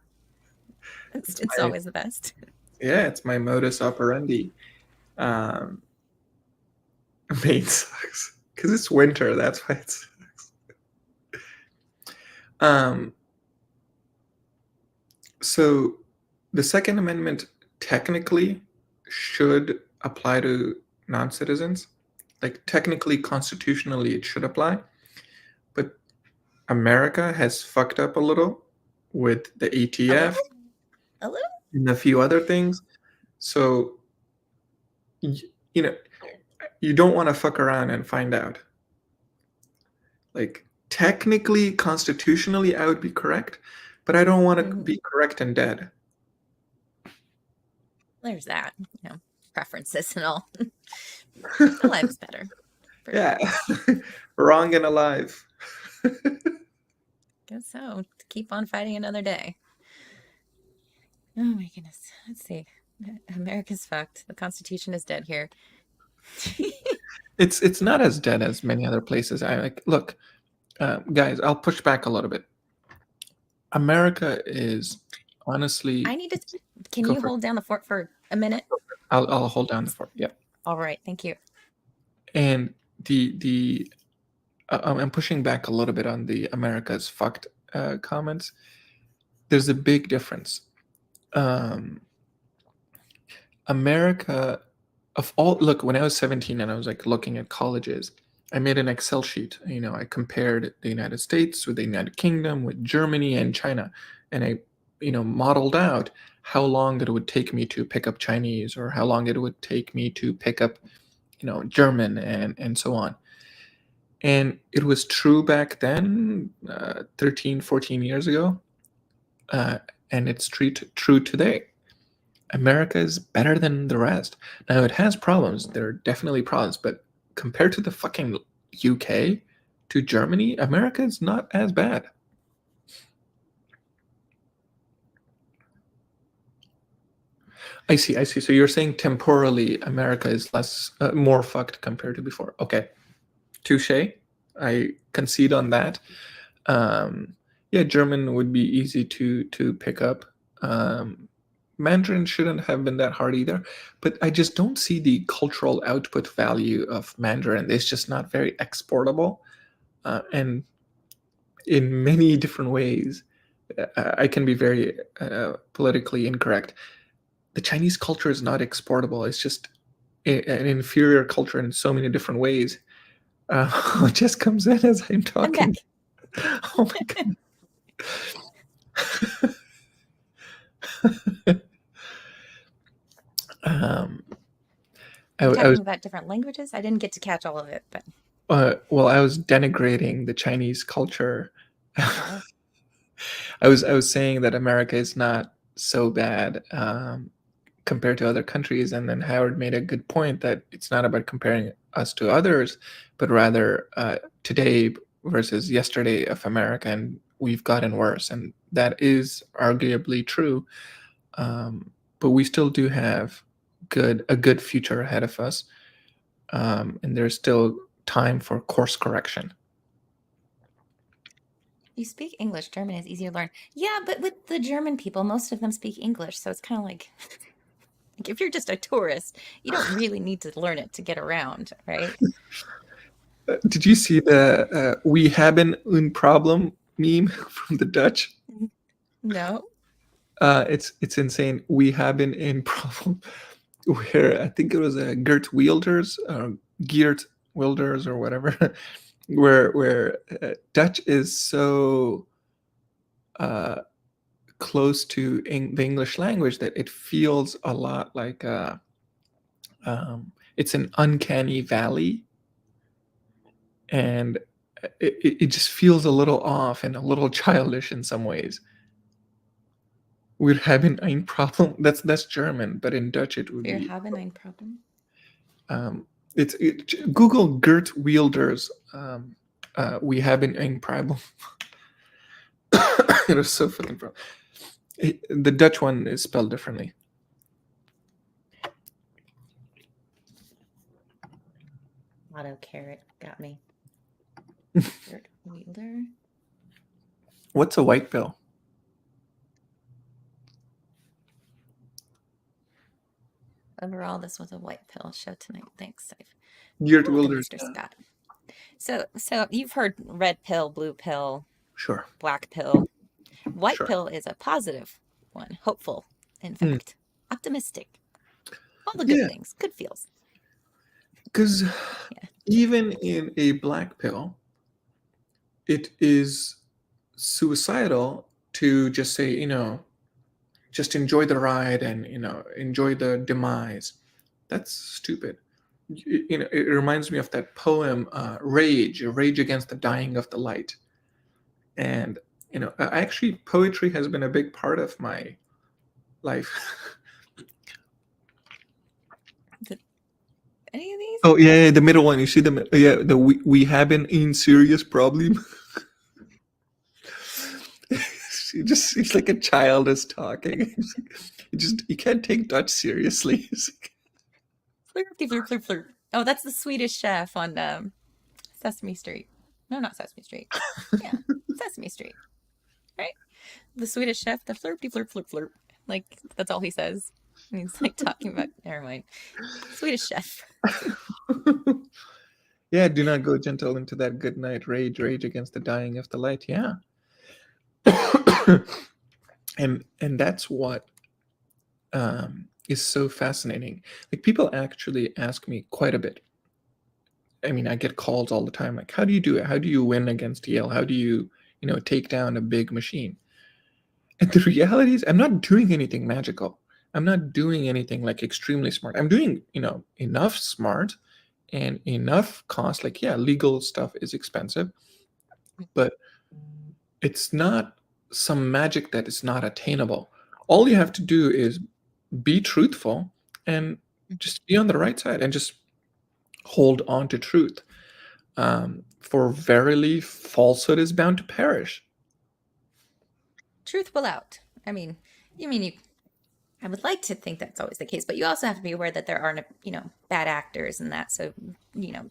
it's It's my always the best. yeah, it's my modus operandi. Um, Maine sucks because it's winter. That's why it sucks. Um, so the Second Amendment technically should apply to non-citizens. Like technically, constitutionally, it should apply, but America has fucked up a little with the A ATF little? A little? and a few other things. So y- you know, you don't want to fuck around and find out. Like technically, constitutionally, I would be correct, but I don't want to Hmm. be correct and dead. There's that. Preferences and all. Alive is better, for Yeah, sure. wrong and alive. Guess so. Keep on fighting another day. Oh my goodness. Let's see. America's fucked. The Constitution is dead here. It's not as dead as many other places. I like look, guys. I'll push back a little bit. America is honestly I need to. Can go you for it. hold down the fort for a minute? I'll hold down the fort. Yeah, All right. Thank you. and the I'm pushing back a little bit on the America's fucked comments. There's a big difference. Um, America, of all, look, when I was 17 and I was like looking at colleges, I made an Excel sheet. I compared the United States with the United Kingdom, with Germany and China, and I, modeled out how long it would take me to pick up Chinese, or how long it would take me to pick up, German, and so on. And it was true back then, 13, 14 years ago, uh, and it's true today. America is better than the rest. Now, it has problems. There are definitely problems, but compared to the fucking UK, to Germany, America is not as bad. I see. So you're saying temporally America is more fucked compared to before. Okay. Touche. I concede on that. Yeah, German would be easy to pick up. Mandarin shouldn't have been that hard either, but I just don't see the cultural output value of Mandarin. It's just not very exportable, and in many different ways, I can be very politically incorrect. The Chinese culture is not exportable. It's just an inferior culture in so many different ways. It just comes in as I'm I'm back. talking. Oh my god. You're I talking was about different languages. I didn't get to catch all of it, but well, I was denigrating the Chinese culture. oh, I was saying that America is not so bad, compared to other countries, and then Howard made a good point that it's not about comparing us to others, but rather today versus yesterday of America, and we've gotten worse, and that is arguably true. But we still do have a good future ahead of us, and there's still time for course correction. you speak English. German is easier to learn. Yeah, but with the German people, most of them speak English, so it's kind of like if you're just a tourist, you don't really need to learn it to get around, right? Did you see the "We haben een problem" meme from the Dutch? No. It's insane. We haben een problem, where I think it was Geert Wilders or whatever, where Dutch is so close to the English language that it feels a lot like it's an uncanny valley, and it just feels a little off and a little childish in some ways. We're having ein Problem. That's German, but in Dutch it would Wir be. haben ein Problem. Google Geert Wilders. We have ein Problem. It was so fucking problem. The Dutch one is spelled differently. Auto carrot got me. Geert Wheeler. What's a white pill? Overall, this was a white pill show tonight. Thanks, Saif. Geert Welcome, Wilders. Mr. Scott. So you've heard red pill, blue pill, Sure. black pill. White Sure. pill is a positive one, hopeful, in fact, optimistic. All the good Yeah. things, good feels. Because even in a black pill, it is suicidal to just say, just enjoy the ride and, enjoy the demise. That's stupid. It reminds me of that poem, Rage Against the Dying of the Light. And, actually, poetry has been a big part of my life. Any of these? Oh yeah, the middle one. You see the we have in serious problem. He's like a child is talking. You can't take Dutch seriously. Flirty, flirt, flirt, flirt. Oh, that's the Swedish chef on Sesame Street. No, not Sesame Street. Yeah, Sesame Street. Right? The Swedish chef, the flirty, flirt, flirt, flirt. Like, that's all he says. And he's like talking about, never mind. Swedish chef. Yeah, do not go gentle into that good night. Rage against the dying of the light. Yeah. and that's what is so fascinating. Like, people actually ask me quite a bit, I mean, I get calls all the time like, how do you do it? How do you win against Yale? How do you, take down a big machine? And the reality is, I'm not doing anything magical. I'm not doing anything like extremely smart. I'm doing, enough smart and enough cost. Like, yeah, legal stuff is expensive, but it's not some magic that is not attainable. All you have to do is be truthful and just be on the right side and just hold on to truth. For verily, falsehood is bound to perish. Truth will out. I mean, you. I would like to think that's always the case, but you also have to be aware that there are, bad actors and that. So, you know,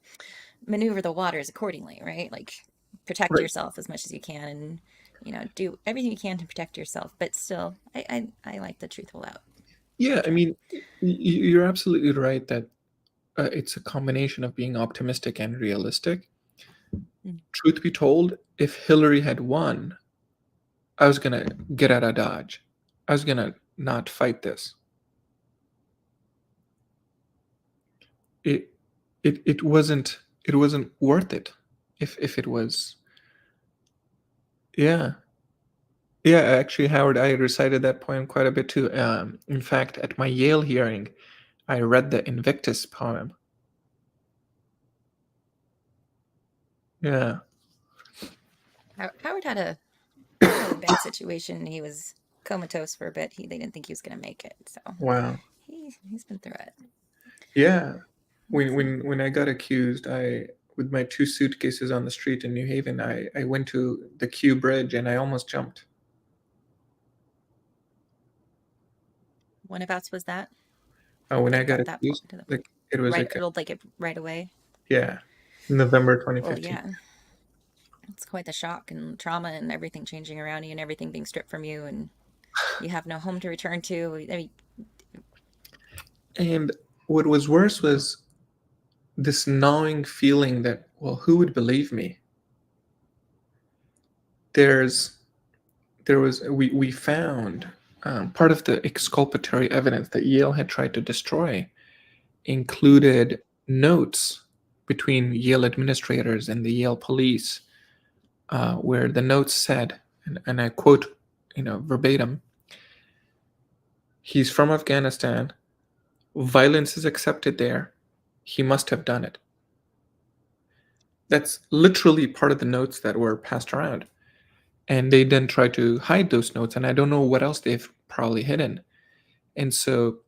maneuver the waters accordingly, right? Like protect Right. yourself as much as you can, and do everything you can to protect yourself. But still, I like the truthful out. Yeah, I mean, you're absolutely right that it's a combination of being optimistic and realistic. Mm. Truth be told, if Hillary had won, I was gonna get out of Dodge. I was gonna not fight this. It it wasn't worth it. If it was, yeah. Yeah, actually, Howard, I recited that poem quite a bit too. In fact, at my Yale hearing, I read the Invictus poem. Yeah. Howard had a really bad situation. He was comatose for a bit. They didn't think he was going to make it, so Wow. he's been through it. Yeah. When It's, when I got accused, I with my two suitcases on the street in New Haven, I went to the Q Bridge and I almost jumped. whenabouts was that? When I That got got that accused, to the like it was right, like like it right away. yeah, November Well, 2015. yeah, it's quite the shock and trauma and everything changing around you and everything being stripped from you, and you have no home to return to. I mean, And what was worse was this gnawing feeling that, well, who would believe me? There's there was we found part of the exculpatory evidence that Yale had tried to destroy included notes between Yale administrators and the Yale police, where the notes said, and I quote, verbatim: "He's from Afghanistan. Violence is accepted there. He must have done it." That's literally part of the notes that were passed around. And they then try to hide those notes, and I don't know what else they've probably hidden. And so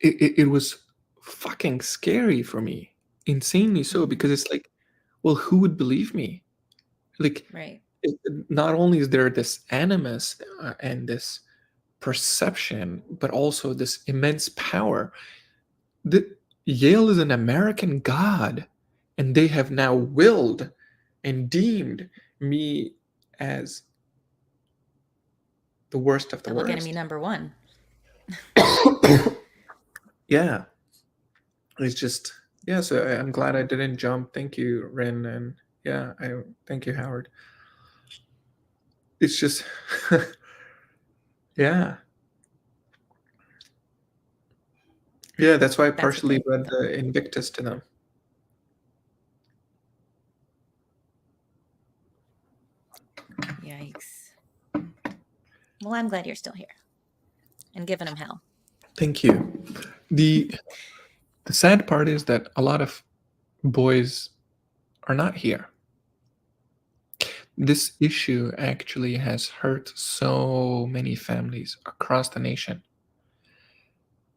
it was fucking scary for me, insanely so, mm-hmm, because it's like, well, who would believe me? Like, right. not only is there this animus and this perception, but also this immense power. The, Yale is an American god, and they have now willed and deemed me as the worst of the Public enemy worst. number one. Yeah, it's just, yeah. So I'm glad I didn't jump. Thank you, Rin, and yeah, I thank you, Howard. It's just, yeah, yeah. That's why I That's a partially good. read the Invictus to them. Yikes. Well, I'm glad you're still here and giving him hell. Thank you. the The sad part is that a lot of boys are not here. This issue actually has hurt so many families across the nation.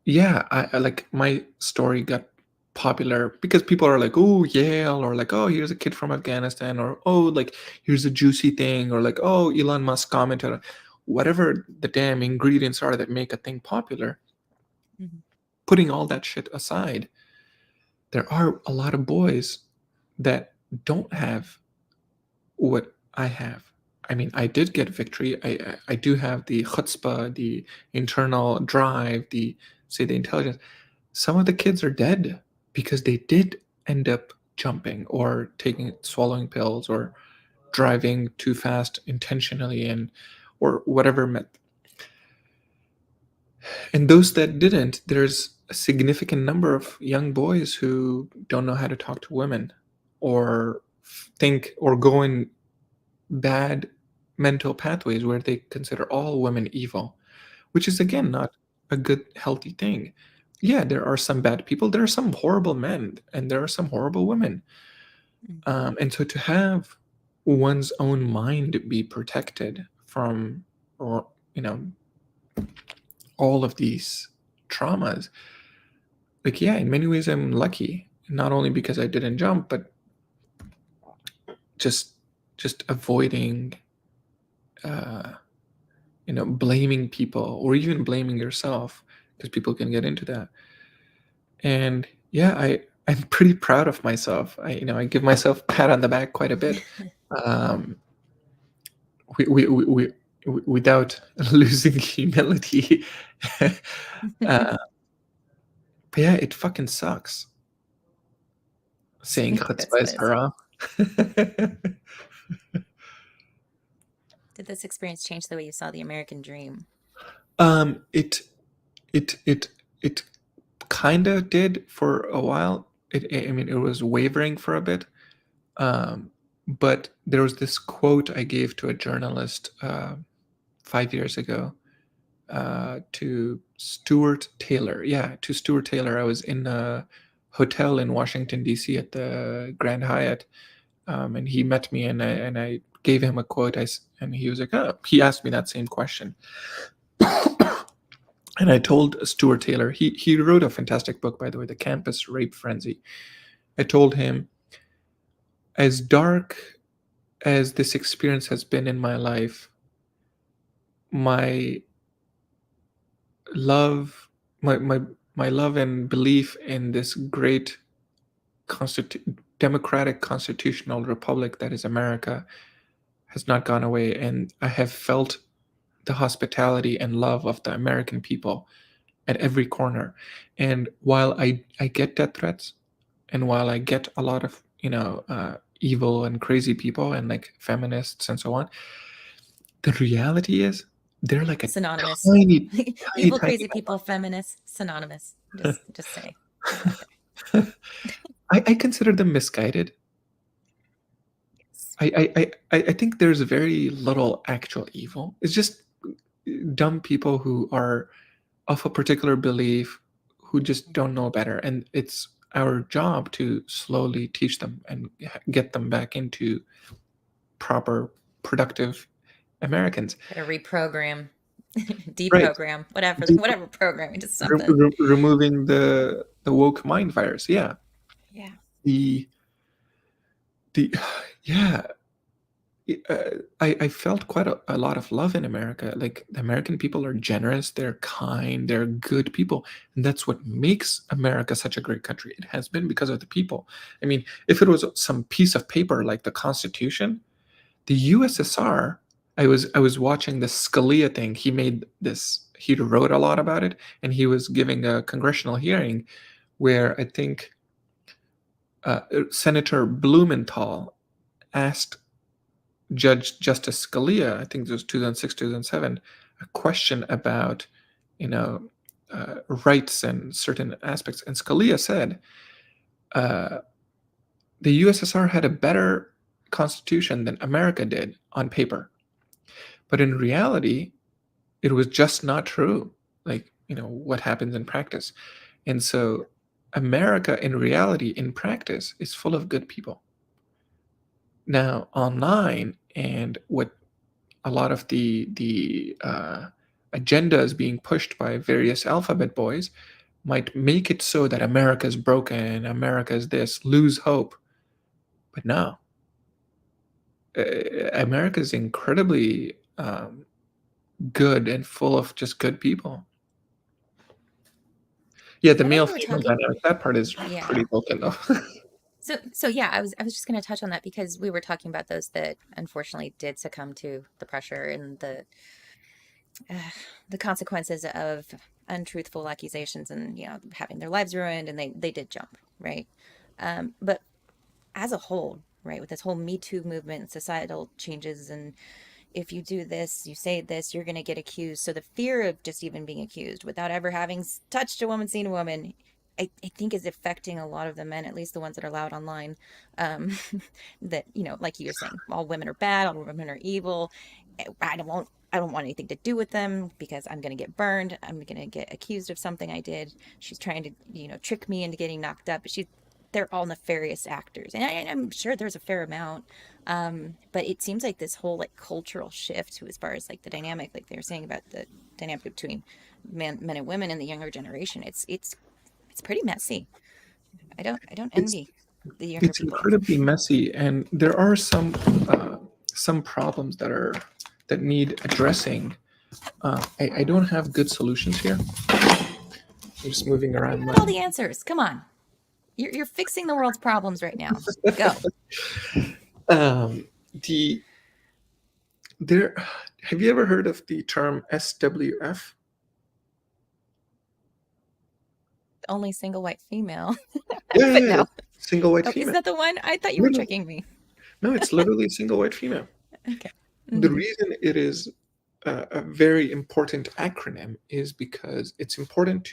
Yeah, like my story got popular because people are like, "Oh, Yale," or like, "Oh, here's a kid from Afghanistan," or "Oh, like here's a juicy thing," or like, "Oh, Elon Musk commented on," whatever the damn ingredients are that make a thing popular. Mm-hmm. Putting all that shit aside, there are a lot of boys that don't have what I have. I mean, I did get victory. I do have the chutzpah, the internal drive, the intelligence. Some of the kids are dead because they did end up jumping or taking swallowing pills or driving too fast intentionally and or whatever. And those that didn't, there's a significant number of young boys who don't know how to talk to women, or think or go in bad mental pathways where they consider all women evil, which is again Mm, not a good, healthy thing. Yeah, there are some bad people, there are some horrible men, and there are some horrible women. mm, And so to have one's own mind be protected from, or all of these traumas, like, yeah, in many ways I'm lucky, not only because I didn't jump, but just avoiding uh blaming people, or even blaming yourself, because people can get into that. And yeah, I'm pretty proud of myself. I give myself a pat on the back quite a bit. um without losing humility. uh but yeah, it fucking sucks saying that's chutzpah what is it is. haram. Did this experience change the way you saw the American dream? It it it it kind of did for a while. I mean, it was wavering for a bit. Um, but there was this quote I gave to a journalist 5 years ago, to Stuart Taylor. Yeah, to Stuart Taylor. I was in a hotel in Washington D.C. at the Grand Hyatt, and he met me, and I gave him a quote. And he was like, oh, he asked me that same question. And I told Stuart Taylor, he wrote a fantastic book, by the way, The Campus Rape Frenzy. I told him, as dark as this experience has been in my life, my love, my love and belief in this great democratic constitutional republic that is America has not gone away, and I have felt the hospitality and love of the American people at every corner. And while I get death threats, and while I get a lot of evil and crazy people and like feminists and so on, the reality is they're like a Synonymous. tiny, tiny, Evil, tiny crazy people, feminists, synonymous. Just say, put it out there. number. I consider them misguided. Yes. I think there's very little actual evil. It's just dumb people who are of a particular belief, who just don't know better, and it's our job to slowly teach them and get them back into proper, productive Americans. Gotta reprogram, Right. deprogram, whatever, De- whatever programming, just something. removing the woke mind virus. Yeah. Yeah. The the yeah. I felt quite a lot of love in America. Like, the American people are generous, they're kind, they're good people, and that's what makes America such a great country. It has been because of the people. I mean, if it was some piece of paper like the Constitution, the USSR. I was watching the Scalia thing. He made this. He wrote a lot about it, and he was giving a congressional hearing where I think Senator Blumenthal asked Judge Justice Scalia, I think it was 2006, 2007, a question about, you know, rights and certain aspects. And Scalia said, uh, the USSR had a better constitution than America did on paper. But in reality, it was just not true. Like, what happens in practice. And so America, in reality, in practice, is full of good people. Now, online, and what a lot of the agendas being pushed by various alphabet boys might make it so that America's broken, America's this, lose hope. But no, America's incredibly good and full of just good people. Yeah, the I know male we were female talking. dynamic, that part is Yeah. pretty broken though. So yeah, I was just going to touch on that because we were talking about those that unfortunately did succumb to the pressure and uh, the consequences of untruthful accusations, and having their lives ruined, and they did jump, right. But as a whole, right, with this whole Me Too movement, societal changes, and if you do this, you say this, you're going to get accused. So the fear of just even being accused without ever having touched a woman, seen a woman, I think is affecting a lot of the men, at least the ones that are loud online. Um, that, like you were saying, all women are bad, all women are evil. I don't want anything to do with them because I'm going to get burned. I'm going to get accused of something I did. She's trying to, trick me into getting knocked up. They're all nefarious actors. And I'm sure there's a fair amount. But it seems like this whole like cultural shift as far as like the dynamic, like they were saying about the dynamic between men and women in the younger generation. It's pretty messy. I don't It's envy the younger it's people. incredibly messy, and there are some problems that need addressing. I don't have good solutions here. I'm just moving You around got my. all the answers. Come on. You're fixing the world's problems right now. Go. Um, the there. Have you ever heard of the term SWF? Only single white female. Yeah, But yeah, yeah. no. Single white Oh, is female. that the one? I thought you No, were no, tricking me. no. It's literally single white female. Okay. The Mm-hmm. reason it is a very important acronym is because it's important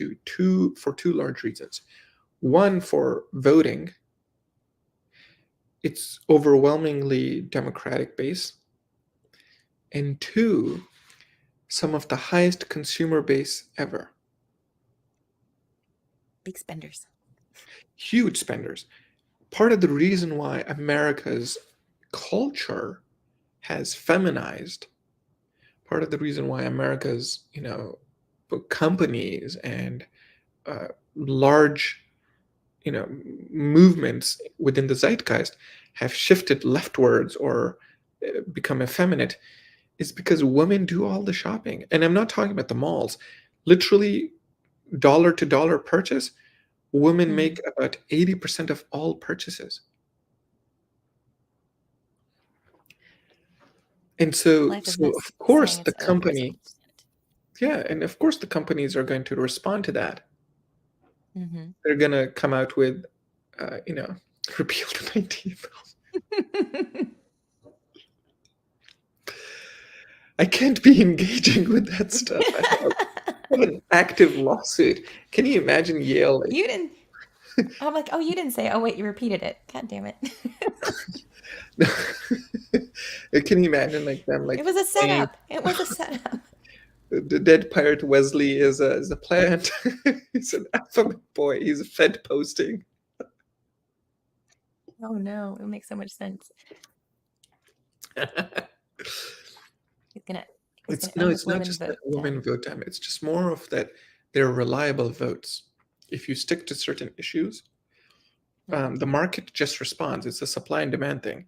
for two large reasons. One, for voting, it's overwhelmingly Democratic base, and two, some of the highest consumer base ever. Big spenders. Huge spenders. Part of the reason why America's culture has feminized, part of the reason why America's, companies and large, movements within the zeitgeist have shifted leftwards or become effeminate is because women do all the shopping. And I'm not talking about the malls. Literally, dollar to dollar purchase, women Mm. make about 80% of all purchases. And so, Life is so messy. of course Saying the it's over is company, 100%. yeah, and of course the companies are going to respond to that. Mm-hmm. They're going to come out with, repeal the 19th. I can't be engaging with that stuff. I have an active lawsuit. Can you imagine Yale? You didn't. I'm like, oh, you didn't say. Oh, wait, you repeated it. God damn it. Can you imagine like them It like was a saying setup. It was a setup. the dead pirate Wesley is a plant? He's an alphabet boy. He's a Fed posting. Oh no, it makes so much sense. He's gonna he's gonna It's no, end it's not women's just that vote women time. vote time. It's just more of that they're reliable votes. If you stick to certain issues, Right. the market just responds. It's a supply and demand thing.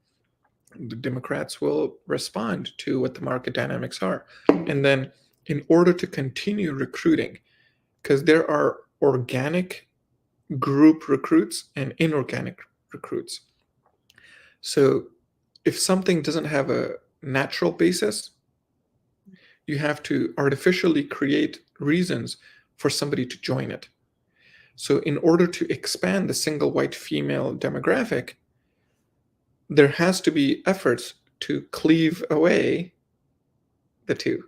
The Democrats will respond to what the market dynamics are. And then, in order to continue recruiting, because there are organic group recruits and inorganic recruits. So, if something doesn't have a natural basis, you have to artificially create reasons for somebody to join it. So, in order to expand the single white female demographic, there has to be efforts to cleave away the two,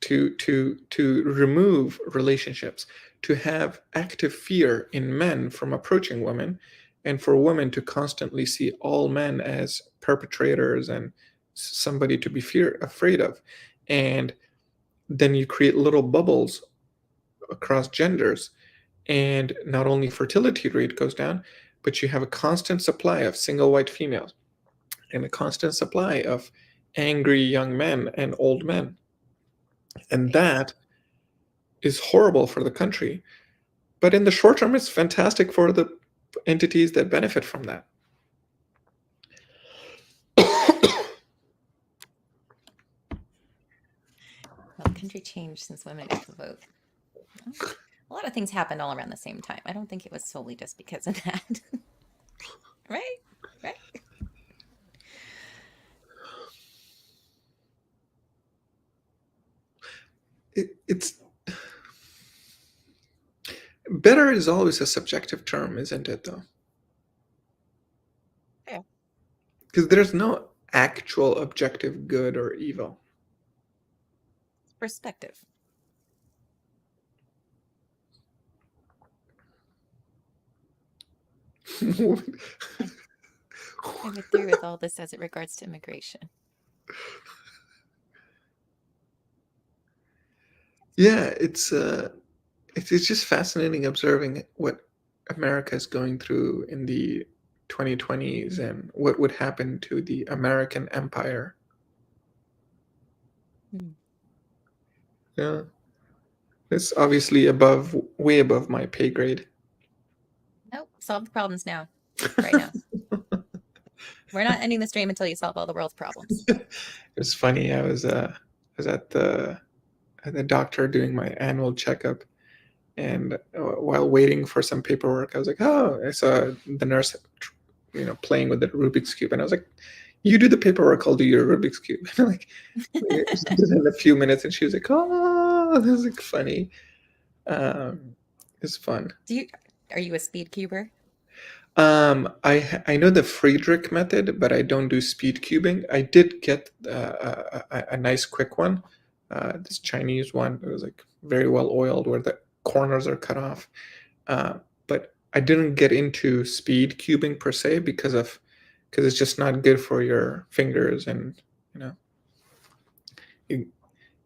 to remove relationships, to have active fear in men from approaching women, and for women to constantly see all men as perpetrators and somebody to be afraid of. And then you create little bubbles across genders, and not only fertility rate goes down, but you have a constant supply of single white females and a constant supply of angry young men and old men. And Right. that is horrible for the country. But in the short term, it's fantastic for the entities that benefit from that. Well, the country changed since women got to vote. Well, a lot of things happened all around the same time. I don't think it was solely just because of that. Right? Right? It's better is always a subjective term, isn't it? Though, Yeah. because there's no actual objective good or evil? Perspective. I, I would agree with all this as it regards to immigration. Yeah, it's just fascinating observing what America is going through in the 2020s and what would happen to the American empire. Hmm. Yeah, it's obviously way above my pay grade. Nope. Solve the problems now. Right now. We're not ending the stream until you solve all the world's problems. It's funny. I was at the doctor doing my annual checkup, and while waiting for some paperwork, I was like, "Oh!" I saw the nurse, playing with the Rubik's cube, and I was like, "You do the paperwork, I'll do your Rubik's cube." And like, in a few minutes, and she was like, "Oh, that was like funny." It's fun. Are you a speed cuber? I know the Friedrich method, but I don't do speed cubing. I did get a nice quick one, this Chinese one. It was like very well oiled, where the corners are cut off. But I didn't get into speed cubing per se because it's just not good for your fingers, and you know it,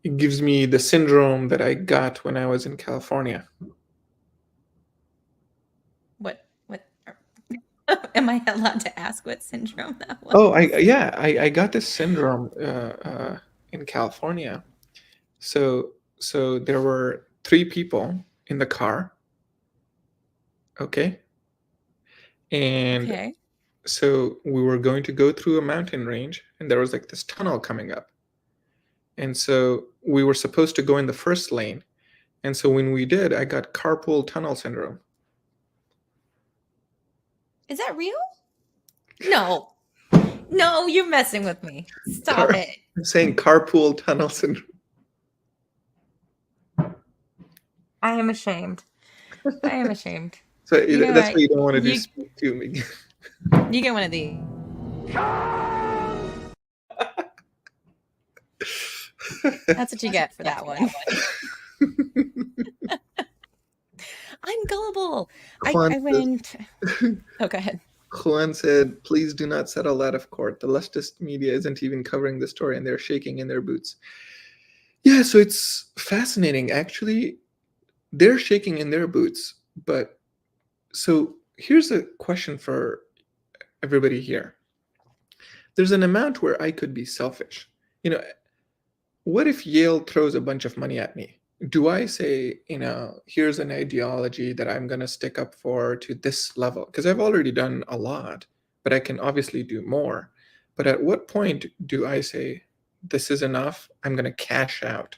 it gives me the syndrome that I got when I was in California. What am I allowed to ask what syndrome that was? Oh, I got this syndrome in California. So there were three people in the car, okay, and Okay. so we were going to go through a mountain range, and there was like this tunnel coming up, and so we were supposed to go in the first lane, and so when we did, I got carpool tunnel syndrome. Is that real? No. No, you're messing with me. Stop it. I'm saying carpool tunnel syndrome. I am ashamed. I am ashamed. So You know that's what? why you don't want to do You speak to me. you get one of these. That's what you get for that one. I'm gullible. Juan I went. Oh, go ahead. Juan said, "Please do not settle out of court. The leftist media isn't even covering the story, and they're shaking in their boots." Yeah, so it's fascinating. Actually, they're shaking in their boots. But so here's a question for everybody here. There's an amount where I could be selfish. You know, what if Yale throws a bunch of money at me? Do I say, here's an ideology that I'm going to stick up for to this level? Because I've already done a lot, but I can obviously do more. But at what point do I say, this is enough? I'm going to cash out.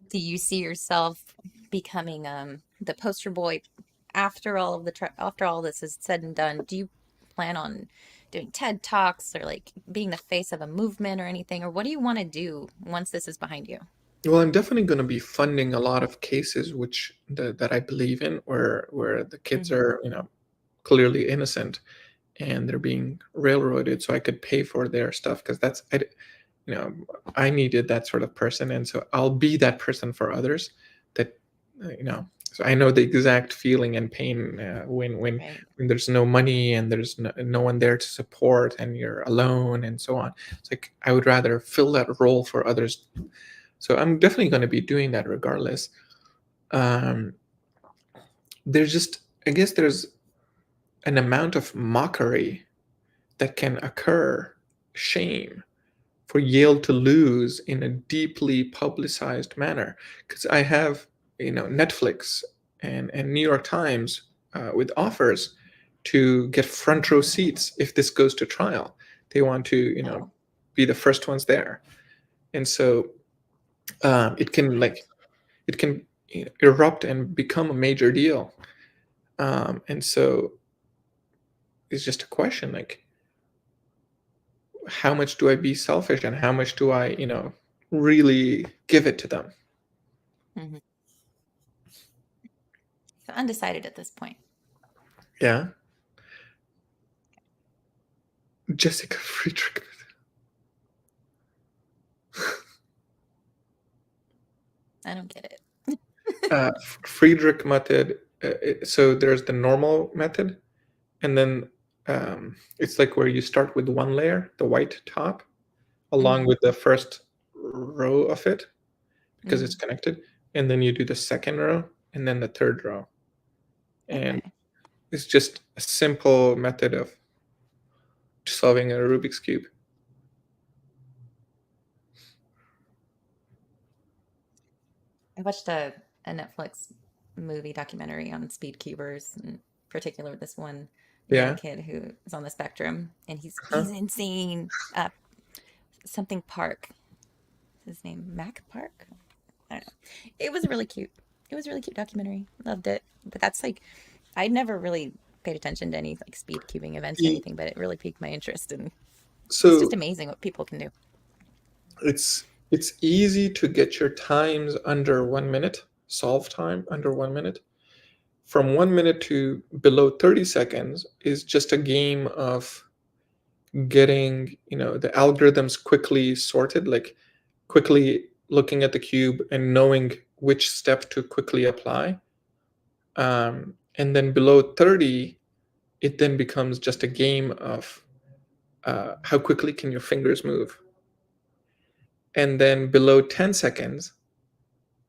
Do you see yourself becoming the poster boy after all of after all this is said and done? Do you plan on doing TED Talks or like being the face of a movement or anything? Or what do you want to do once this is behind you? Well, I'm definitely going to be funding a lot of cases that I believe in, where the kids Hmm. are, clearly innocent, and they're being railroaded, so I could pay for their stuff, because you know, I needed that sort of person, and so I'll be that person for others. That so I know the exact feeling and pain Right. when there's no money and there's no one there to support, and you're alone and so on. It's like I would rather fill that role for others. So I'm definitely going to be doing that regardless. Um, there's just, I guess, there's an amount of mockery that can occur, shame, for Yale to lose in a deeply publicized manner. Because I have, Netflix and New York Times with offers to get front row seats if this goes to trial. They want to, Oh. be the first ones there, and so it can erupt and become a major deal. And so it's just a question, like, how much do I be selfish, and how much do I, really give it to them? Hmm. So undecided at this point. Yeah. Jessica Friedrich. I don't get it. Friedrich method. So there's the normal method, and then it's like where you start with one layer, the white top, along Hmm. with the first row of it because it's Hmm. connected, and then you do the second row and then the third row. And Okay. it's just a simple method of solving a Rubik's cube. I watched a Netflix movie documentary on speed cubers, in particular this one young Yeah. kid who is on the spectrum, and Huh? he's insane. Something Park. His name Mac Park. I don't know. It was really cute. It was a really cute documentary. Loved it. But that's like I never really paid attention to any like speed cubing events or E- anything, but it really piqued my interest, and it's just So amazing what people can do. it's easy to get your times under 1 minute, solve time under 1 minute. From 1 minute to below 30 seconds is just a game of getting, the algorithms quickly sorted, like quickly looking at the cube and knowing which step to quickly apply. And then below 30, it then becomes just a game of how quickly can your fingers move. And then below 10 seconds,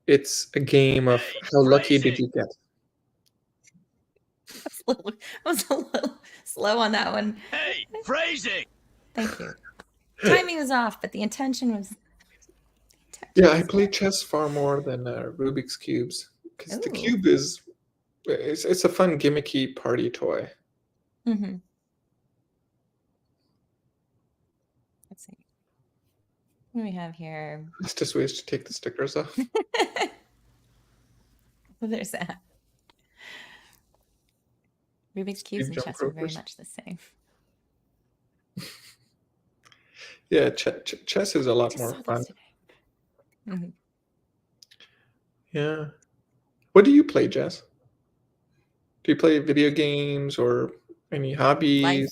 it's a game of Hey, how lucky did phrasing. you get. I was a little slow on that one. Hey, phrasing. Thank you. Timing was off, but the intention was Yeah, I play chess far more than Rubik's cubes because the Ooh. cube it's a fun gimmicky party toy. Mm-hmm. Let's see. What do we have here? It's just ways to take the stickers off. Well, there's that. Rubik's cubes Steve and jump chess are very ropers. much the same. Yeah, chess is a I lot just more saw fun. those today. Mm-hmm. Yeah. What do you play, Jess? Do you play video games or any hobbies? Life.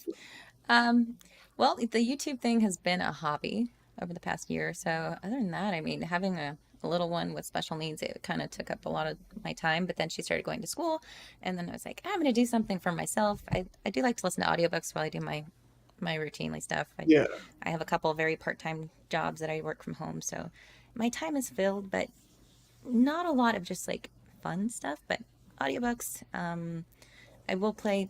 Um, well, the YouTube thing has been a hobby over the past year or so. Other than that, I mean, having a little one with special needs, it kind of took up a lot of my time. But then she started going to school, and then I was like, I'm going to do something for myself. I do like to listen to audiobooks while I do my routinely stuff. Yeah. I have a couple very part-time jobs that I work from home, so my time is filled, but not a lot of just like fun stuff, but audiobooks. I will play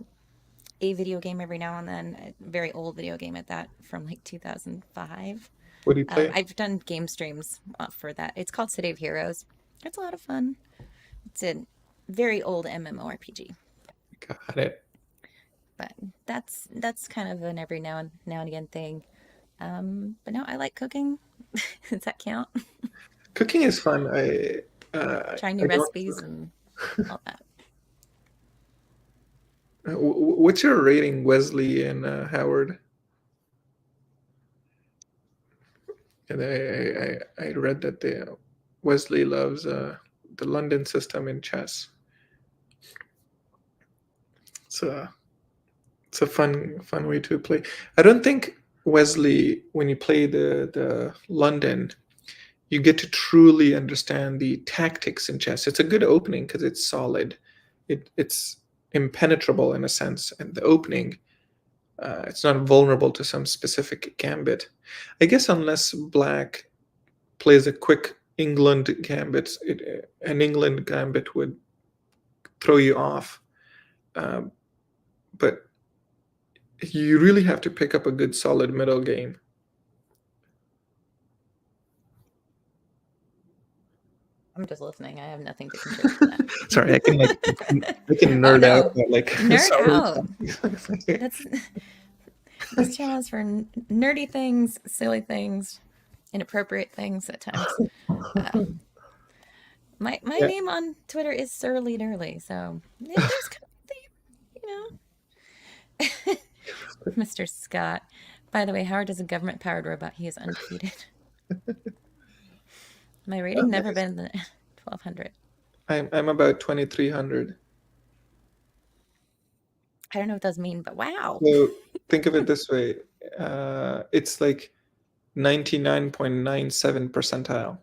a video game every now and then, a very old video game at that from like 2005. What do you play? I've done game streams for that. It's called City of Heroes. It's a lot of fun. It's a very old MMORPG, Got it. but that's kind of an every now and again thing. But no, I like cooking. Does that count? Cooking is fun. Trying I new don't. recipes and all that. What's your rating, Wesley and Howard? And I read that Wesley loves the London system in chess. So it's a fun way to play. I don't think Wesley, when you play the London, you get to truly understand the tactics in chess. It's a good opening because it's solid. It's impenetrable in a sense, and the opening, it's not vulnerable to some specific gambit. I guess unless Black plays a quick England gambit, an England gambit would throw you off. Um, but you really have to pick up a good solid middle game. I'm just listening. I have nothing to contribute to that. Sorry, I can Oh nerd out no, at, like nerd sorry. out. That's this channel is for nerdy things, silly things, inappropriate things at times. Um, my Yeah. name on Twitter is Sir Lead Early, so if there's kind of Mr. Scott. By the way, Howard is a government powered robot. He is undefeated. My Oh, rating never nice. been the 1200. I'm about 2300. I don't know what those mean, but wow. So think of it this way: it's like 99.97 percentile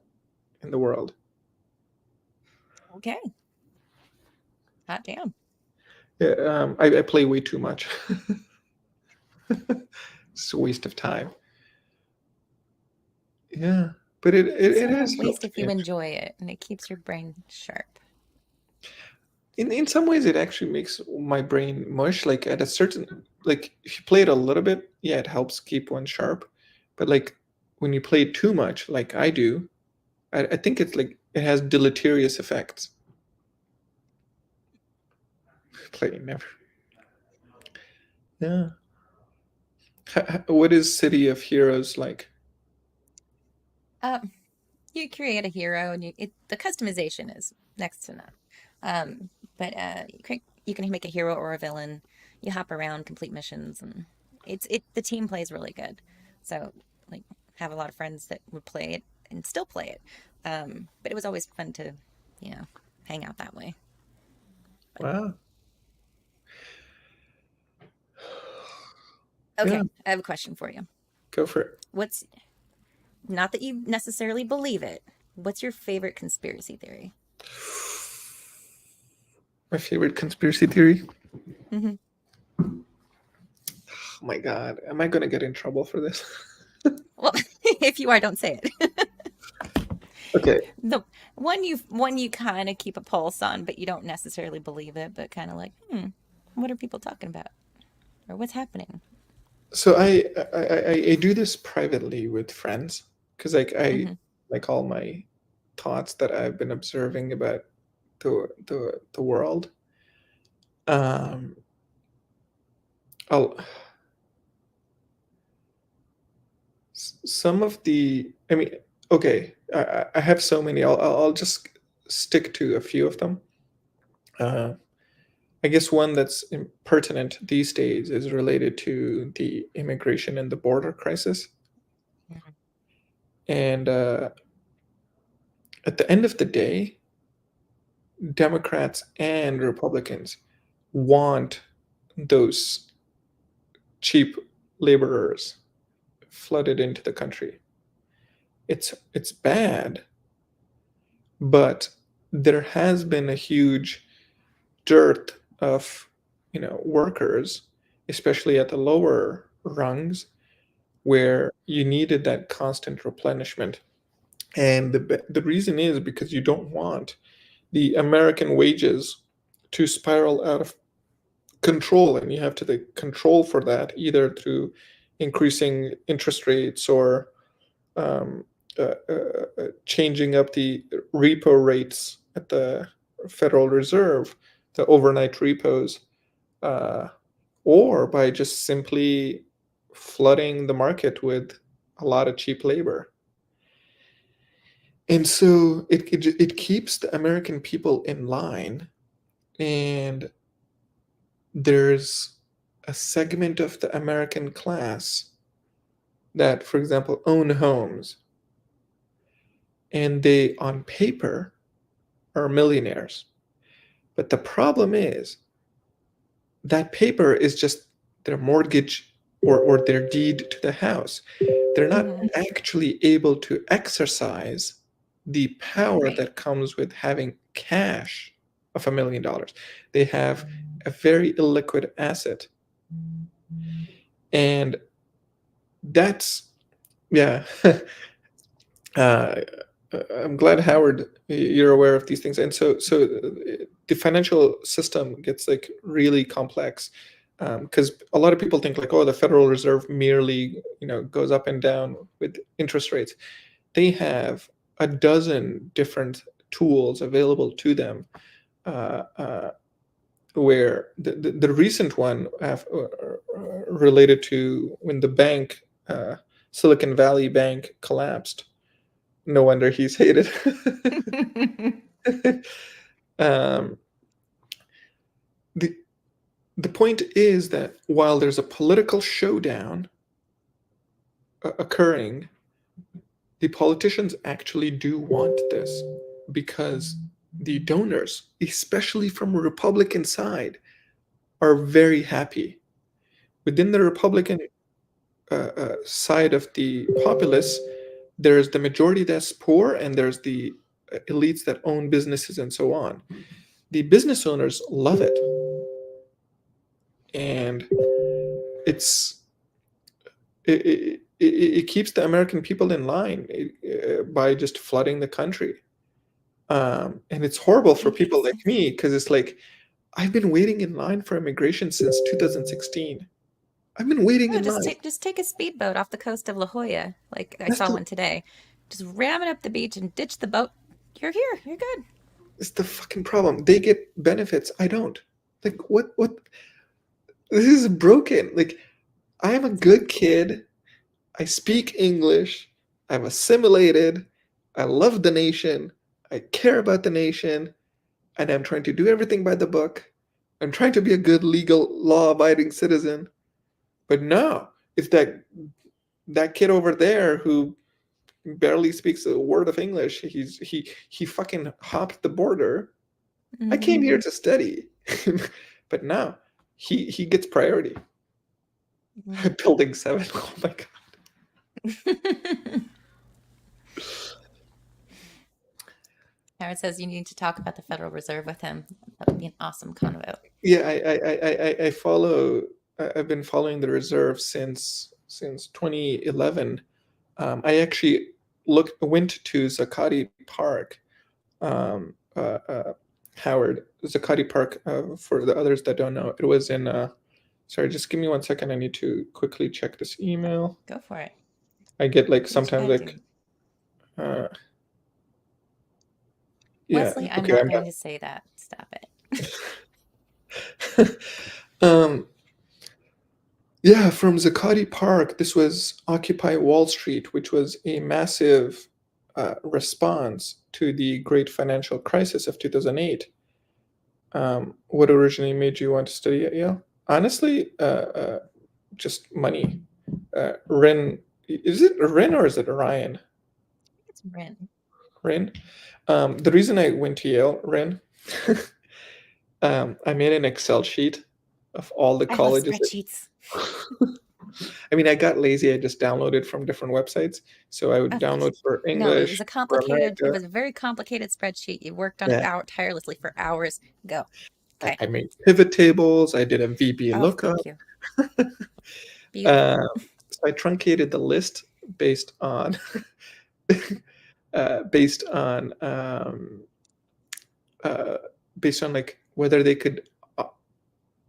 in the world. Okay. Hot damn. Yeah, I play way too much. It's a waste of time. Yeah, but It's it not a has waste helped if me. you enjoy it and it keeps your brain sharp. In some ways, it actually makes my brain mush. Like at a certain, like if you play it a little bit, yeah, it helps keep one sharp. But like when you play it too much, like I do, I think it's like it has deleterious effects. Playing never. Yeah. What is City of Heroes like? Uh, you create a hero and the customization is next to none. But you can make a hero or a villain. You hop around, complete missions, and the team plays really good. So like have a lot of friends that would play it and still play it. But it was always fun to, you know, hang out that way. But Wow. Yeah, okay, I have a question for you. go for it. What's not that you necessarily believe it. What's your favorite conspiracy theory? My favorite conspiracy theory. Hmm. Oh my god, am I gonna get in trouble for this? Well, if you are, don't say it. Okay, The one you kind of keep a pulse on, but you don't necessarily believe it, but kind of like, what are people talking about, or what's happening? so I do this privately with friends because I Hmm. like all my thoughts that I've been observing about the world. Um, I'll some of the I mean, okay, I have so many. I'll just stick to a few of them. Uh, I guess one that's pertinent these days is related to the immigration and the border crisis. And at the end of the day, Democrats and Republicans want those cheap laborers flooded into the country. It's bad, but there has been a huge dearth of workers, especially at the lower rungs, where you needed that constant replenishment. And the reason is because you don't want the American wages to spiral out of control, and you have to take control for that either through increasing interest rates or um, changing up the repo rates at the Federal Reserve, the overnight repos, uh, or by just simply flooding the market with a lot of cheap labor. And so it keeps the American people in line, and there's a segment of the American class that, for example, own homes, and they, on paper, are millionaires. But the problem is that paper is just their mortgage or their deed to the house. They're not Hmm. actually able to exercise the power Right. that comes with having cash of $1 million. They have a very illiquid asset. And that's, yeah. uh, I'm glad, Howard, you're aware of these things. And the financial system gets like really complex because a lot of people think like, oh, the Federal Reserve merely goes up and down with interest rates. They have a dozen different tools available to them. Uh, uh, where the recent one related to when the bank, Silicon Valley Bank, collapsed. No wonder he's hated. um, the the point is that while there's a political showdown occurring, the politicians actually do want this because the donors, especially from a Republican side, are very happy. Within the Republican side of the populace, there's the majority that's poor, and there's the elites that own businesses and so on. The business owners love it, and it's it keeps the American people in line by just flooding the country. And it's horrible for people like me because it's like I've been waiting in line for immigration since 2016. I've been waiting Oh, in line. just take a speedboat off the coast of La Jolla. Like I That's saw the one today. Just ram it up the beach and ditch the boat. You're here. You're good. it's the fucking problem. They get benefits. I don't. Like what? This is broken. Like I am a good kid. I speak English. I'm assimilated. I love the nation. I care about the nation. And I'm trying to do everything by the book. I'm trying to be a good legal law abiding citizen. But no, if that kid over there who barely speaks a word of English, he fucking hopped the border. I came here to study. But no, he gets priority. Building 7. Oh my god. Howard says you need to talk about the Federal Reserve with him. That would be an awesome convo. Yeah, I follow. I've been following the reserve since 2011. I actually went to Zakati Park, Howard Zakati Park. For the others that don't know, it was in. Sorry, just give me 1 second. I need to quickly check this email. Go for it. I get like sometimes like. Yeah. Wesley, I'm Okay. not going to say that. Stop it. Yeah, from Zakati Park, this was Occupy Wall Street, which was a massive response to the great financial crisis of 2008. What originally made you want to study at Yale? Honestly, just money. Ren, is it Ren or is it Ryan? It's Ren. Ren. The reason I went to Yale, Ren, I made an Excel sheet of all the colleges. Spreadsheets. I mean, I got lazy. I just downloaded from different websites. So I would download for English. No, it was a complicated. It was a very complicated spreadsheet. You worked on it out tirelessly for hours. Go. Okay. I made pivot tables. I did a VB lookup. Thank you. So I truncated the list based on like whether they could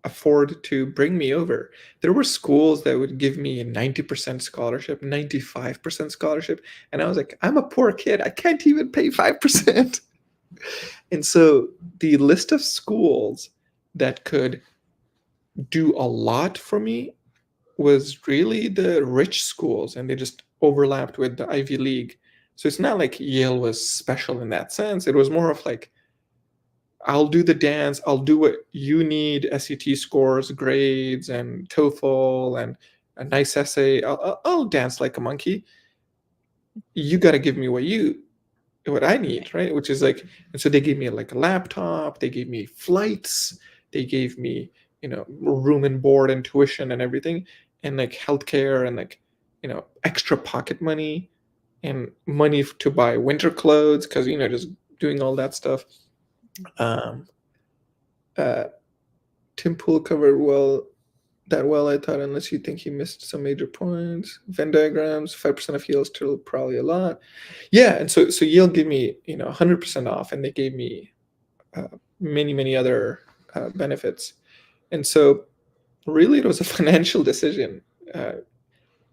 afford to bring me over. There were schools that would give me a 90% scholarship, 95% scholarship, and I was like, I'm a poor kid. I can't even pay 5%. And so the list of schools that could do a lot for me was really the rich schools, and they just overlapped with the Ivy League. So it's not like Yale was special in that sense. It was more of like, I'll do the dance. I'll do what you need: SAT scores, grades, and TOEFL, and a nice essay. I'll dance like a monkey. You got to give me what I need, right? Which is like, and so they gave me like a laptop. They gave me flights. They gave me, room and board and tuition and everything, and like healthcare and like, extra pocket money and money to buy winter clothes because just doing all that stuff. Tim Pool covered that well, I thought, unless you think he missed some major points. Venn diagrams, 5% of Yale is still probably a lot. Yeah, and so Yale gave me 100% off, and they gave me many other benefits, and so really it was a financial decision,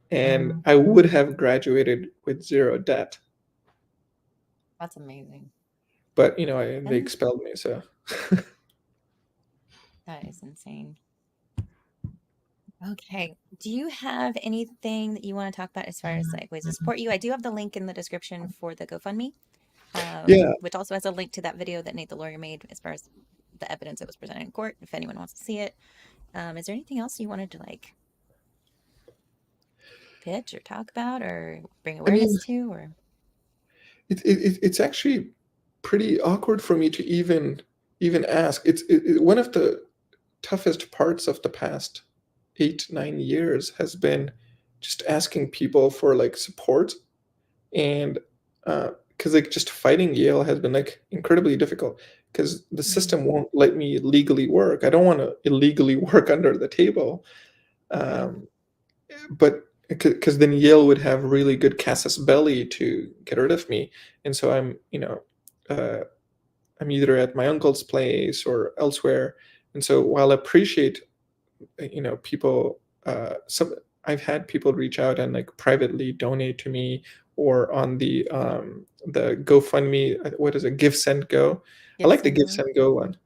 and I would have graduated with 0 debt. That's amazing. But they expelled me, so. That is insane. Okay. Do you have anything that you want to talk about as far as like ways to support you? I do have the link in the description for the GoFundMe, which also has a link to that video that Nate the lawyer made as far as the evidence that was presented in court, if anyone wants to see it. Is there anything else you wanted to like pitch or talk about or bring awareness to? Or it's actually pretty awkward for me to even ask. It's one of the toughest parts of the past 8-9 years has been just asking people for like support, and because like just fighting Yale has been like incredibly difficult because the Mm. system won't let me legally work. I don't want to illegally work under the table, Right. um, but because then Yale would have really good casus belli to get rid of me, and so uh, I'm either at my uncle's place or elsewhere. And so while I appreciate, people, some I've had people reach out and like privately donate to me, or on the GoFundMe, what is it, Give Send Go. I Gifts like the and Give go. Send Go one.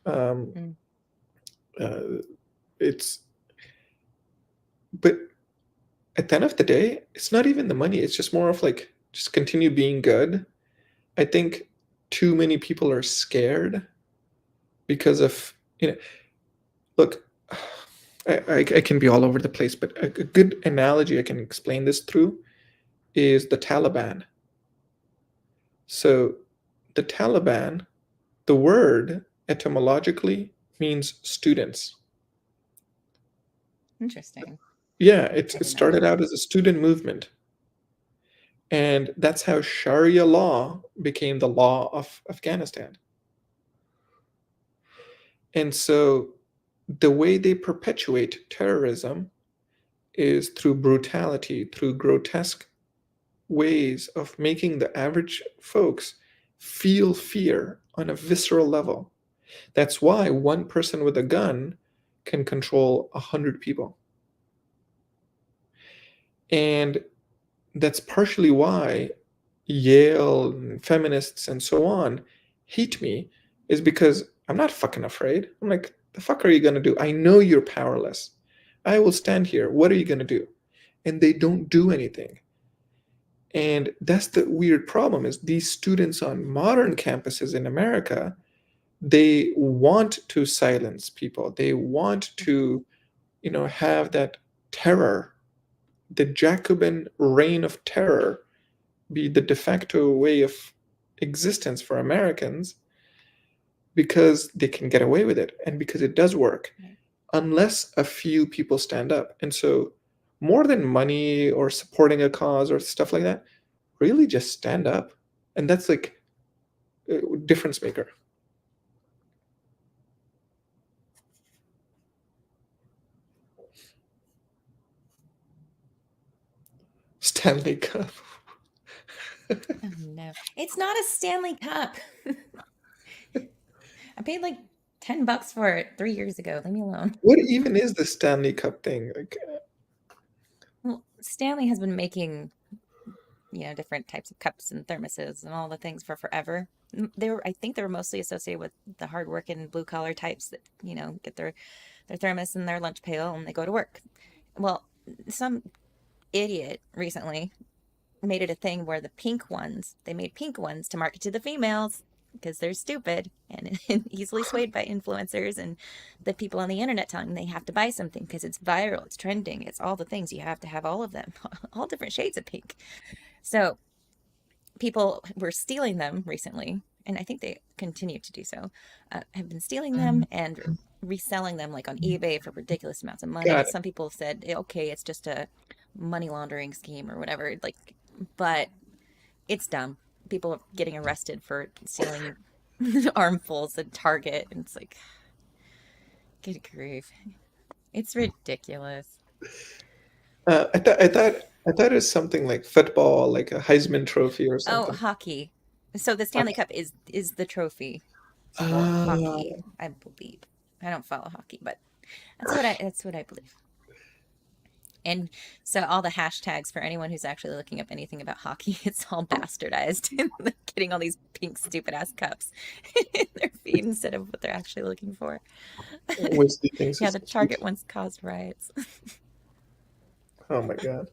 Um, Mm. uh, it's but at the end of the day, it's not even the money. It's just more of like just continue being good. I think too many people are scared because of, look, I can be all over the place, but a good analogy I can explain this through is the Taliban. So the Taliban, the word etymologically means students. Interesting. Yeah, I it did not know started that. out as a student movement. And that's how Sharia law became the law of Afghanistan. And so the way they perpetuate terrorism is through brutality, through grotesque ways of making the average folks feel fear on a visceral level. That's why one person with a gun can control 100 people. And that's partially why Yale and feminists and so on hate me, is because I'm not fucking afraid. I'm like, the fuck are you going to do? I know you're powerless. I will stand here. What are you going to do? And they don't do anything. And that's the weird problem, is these students on modern campuses in America, they want to silence people. They want to, have that terror, the Jacobin reign of terror, be the de facto way of existence for Americans, because they can get away with it and because it does work, Right. unless a few people stand up. And so, more than money or supporting a cause or stuff like that, really just stand up. And that's like a difference maker. Stanley Cup. Oh no. It's not a Stanley Cup. I paid like $10 for it 3 years ago. Leave me alone. What even is the Stanley Cup thing? Like, Well, Stanley has been making, different types of cups and thermoses and all the things for forever. I think they were mostly associated with the hardworking blue collar types that, get their thermos and their lunch pail and they go to work. Well, some idiot recently made it a thing where they made pink ones to market to the females because they're stupid and easily swayed by influencers and the people on the internet telling them they have to buy something because it's viral, it's trending, it's all the things. You have to have all of them, all different shades of pink. So people were stealing them recently, and I think they continue to do so, have been stealing them and reselling them like on eBay for ridiculous amounts of money. got it. Some people have said, okay, it's just a money laundering scheme or whatever. Like, but it's dumb. People are getting arrested for stealing armfuls at Target, and it's like, good grief, it's ridiculous. I thought it was something like football, like a Heisman Trophy or Oh, something. hockey. So the Stanley Okay. Cup is the trophy for hockey, Uh, I believe. I don't follow hockey, but that's what I believe. And so all the hashtags for anyone who's actually looking up anything about hockey, it's all bastardized. They're getting all these pink stupid ass cups in their feed instead of what they're actually looking for. Wesley thinks Yeah, it's the cute. Target ones caused riots. Oh my god.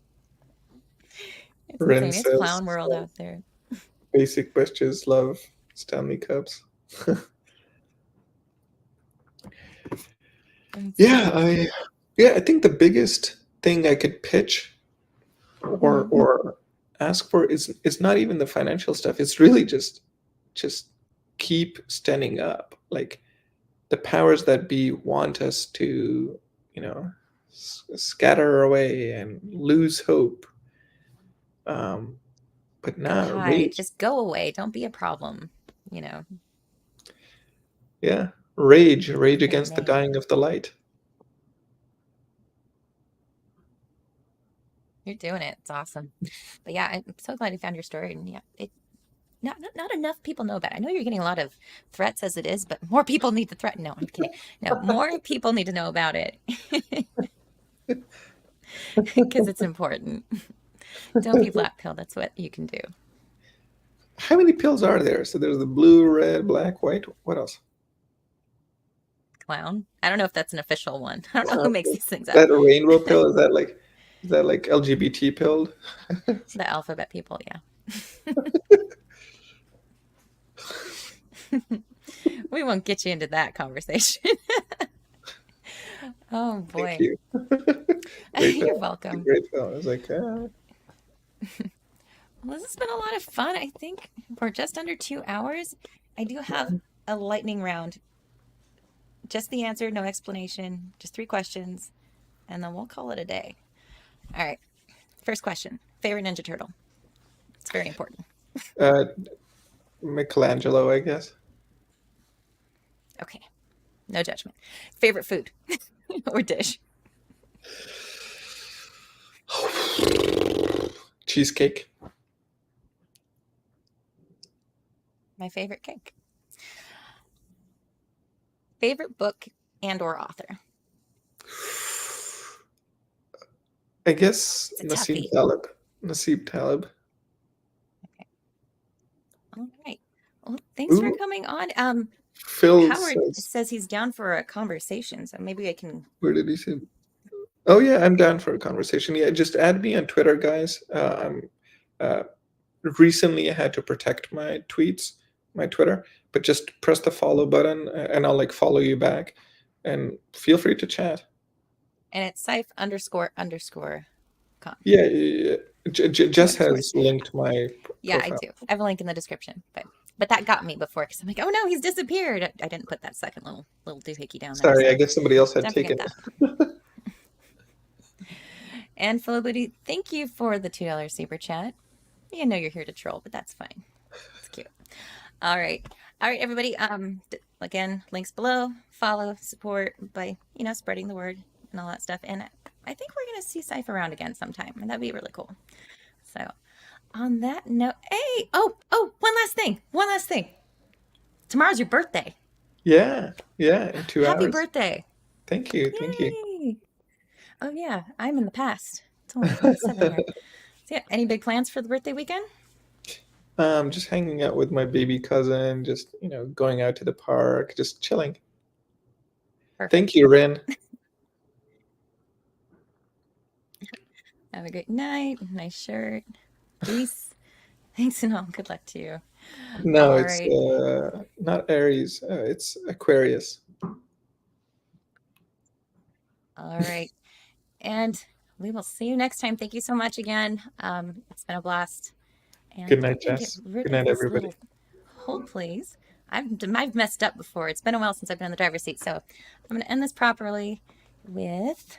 It's Ren insane. It's says clown world out there. basic bitches love Stanley Cups. It's Yeah, crazy. I think the biggest thing I could pitch or Hmm. ask for is not even the financial stuff. It's really just keep standing up. Like, the powers that be want us to, scatter away and lose hope. But Go not hide. rage. Just go away. Don't be a problem. You know, Yeah, rage you're against the May. dying of the light. You're doing it. It's awesome. But yeah, I'm so glad you found your story. And yeah, not enough people know about it. I know you're getting a lot of threats as it is, but more people need to threaten. No, I'm kidding. No, more people need to know about it because it's important. Don't be black pill. That's what you can do. How many pills are there? So there's the blue, red, black, white. What else? Clown. I don't know if that's an official one. I don't know who makes Okay. these things up. That a rainbow pill? Is that like LGBT pilled? The alphabet people, yeah. We won't get you into that conversation. Oh Thank boy. you. Great You're pill. welcome. Great pill. I was like, Well, this has been a lot of fun. I think we're just under 2 hours. I do have a lightning round. Just the answer, no explanation, just 3 questions, and then we'll call it a day. All right. First question. Favorite Ninja Turtle? It's very important. uh, Michelangelo, I guess. Okay. No judgment. Favorite food or dish? Cheesecake. My favorite cake. Favorite book and or author? I guess It's a Nassim toughie. Taleb. Nassim Taleb. Okay. All right. Well, thanks for Ooh, coming on. Phil Howard says, says he's down for a conversation, so maybe I can. where did he say? Oh yeah, I'm down for a conversation. Yeah, just add me on Twitter, guys. I'm uh, recently I had to protect my tweets, my Twitter, but just press the follow button and I'll like follow you back, and feel free to chat. And it's Saif _ Khan. Yeah, yeah, yeah. Two Jess underscores. has linked my Yeah, I profile. do. I have a link in the description, but that got me before because I'm like, oh no, he's disappeared. I didn't put that second little doohickey down there, Sorry, I so guess somebody else had don't forget taken that. it. And Philippi, thank you for the $2 super chat. I know you're here to troll, but that's fine. It's cute. All right, everybody. Again, links below. Follow, support by spreading the word and all that stuff. And I think we're gonna see Saif around again sometime, and that'd be really cool. So, on that note, hey, one last thing. Tomorrow's your birthday. Yeah, in 2 Happy hours. birthday! Thank you, thank you. Yay! Oh yeah, I'm in the past. It's only 27 here. So yeah, any big plans for the birthday weekend? Just hanging out with my baby cousin, just going out to the park, just chilling. Thank Perfect. you, Rin. Have a great night. Nice shirt. Peace. Thanks and all. Good luck to you. No, All it's right. not Aries. It's Aquarius. All right. And we will see you next time. Thank you so much again. It's been a blast. And Good if I night, can get Jess. rid Good of night, this everybody. little hold, please. I've messed up before. It's been a while since I've been in the driver's seat. So I'm going to end this properly with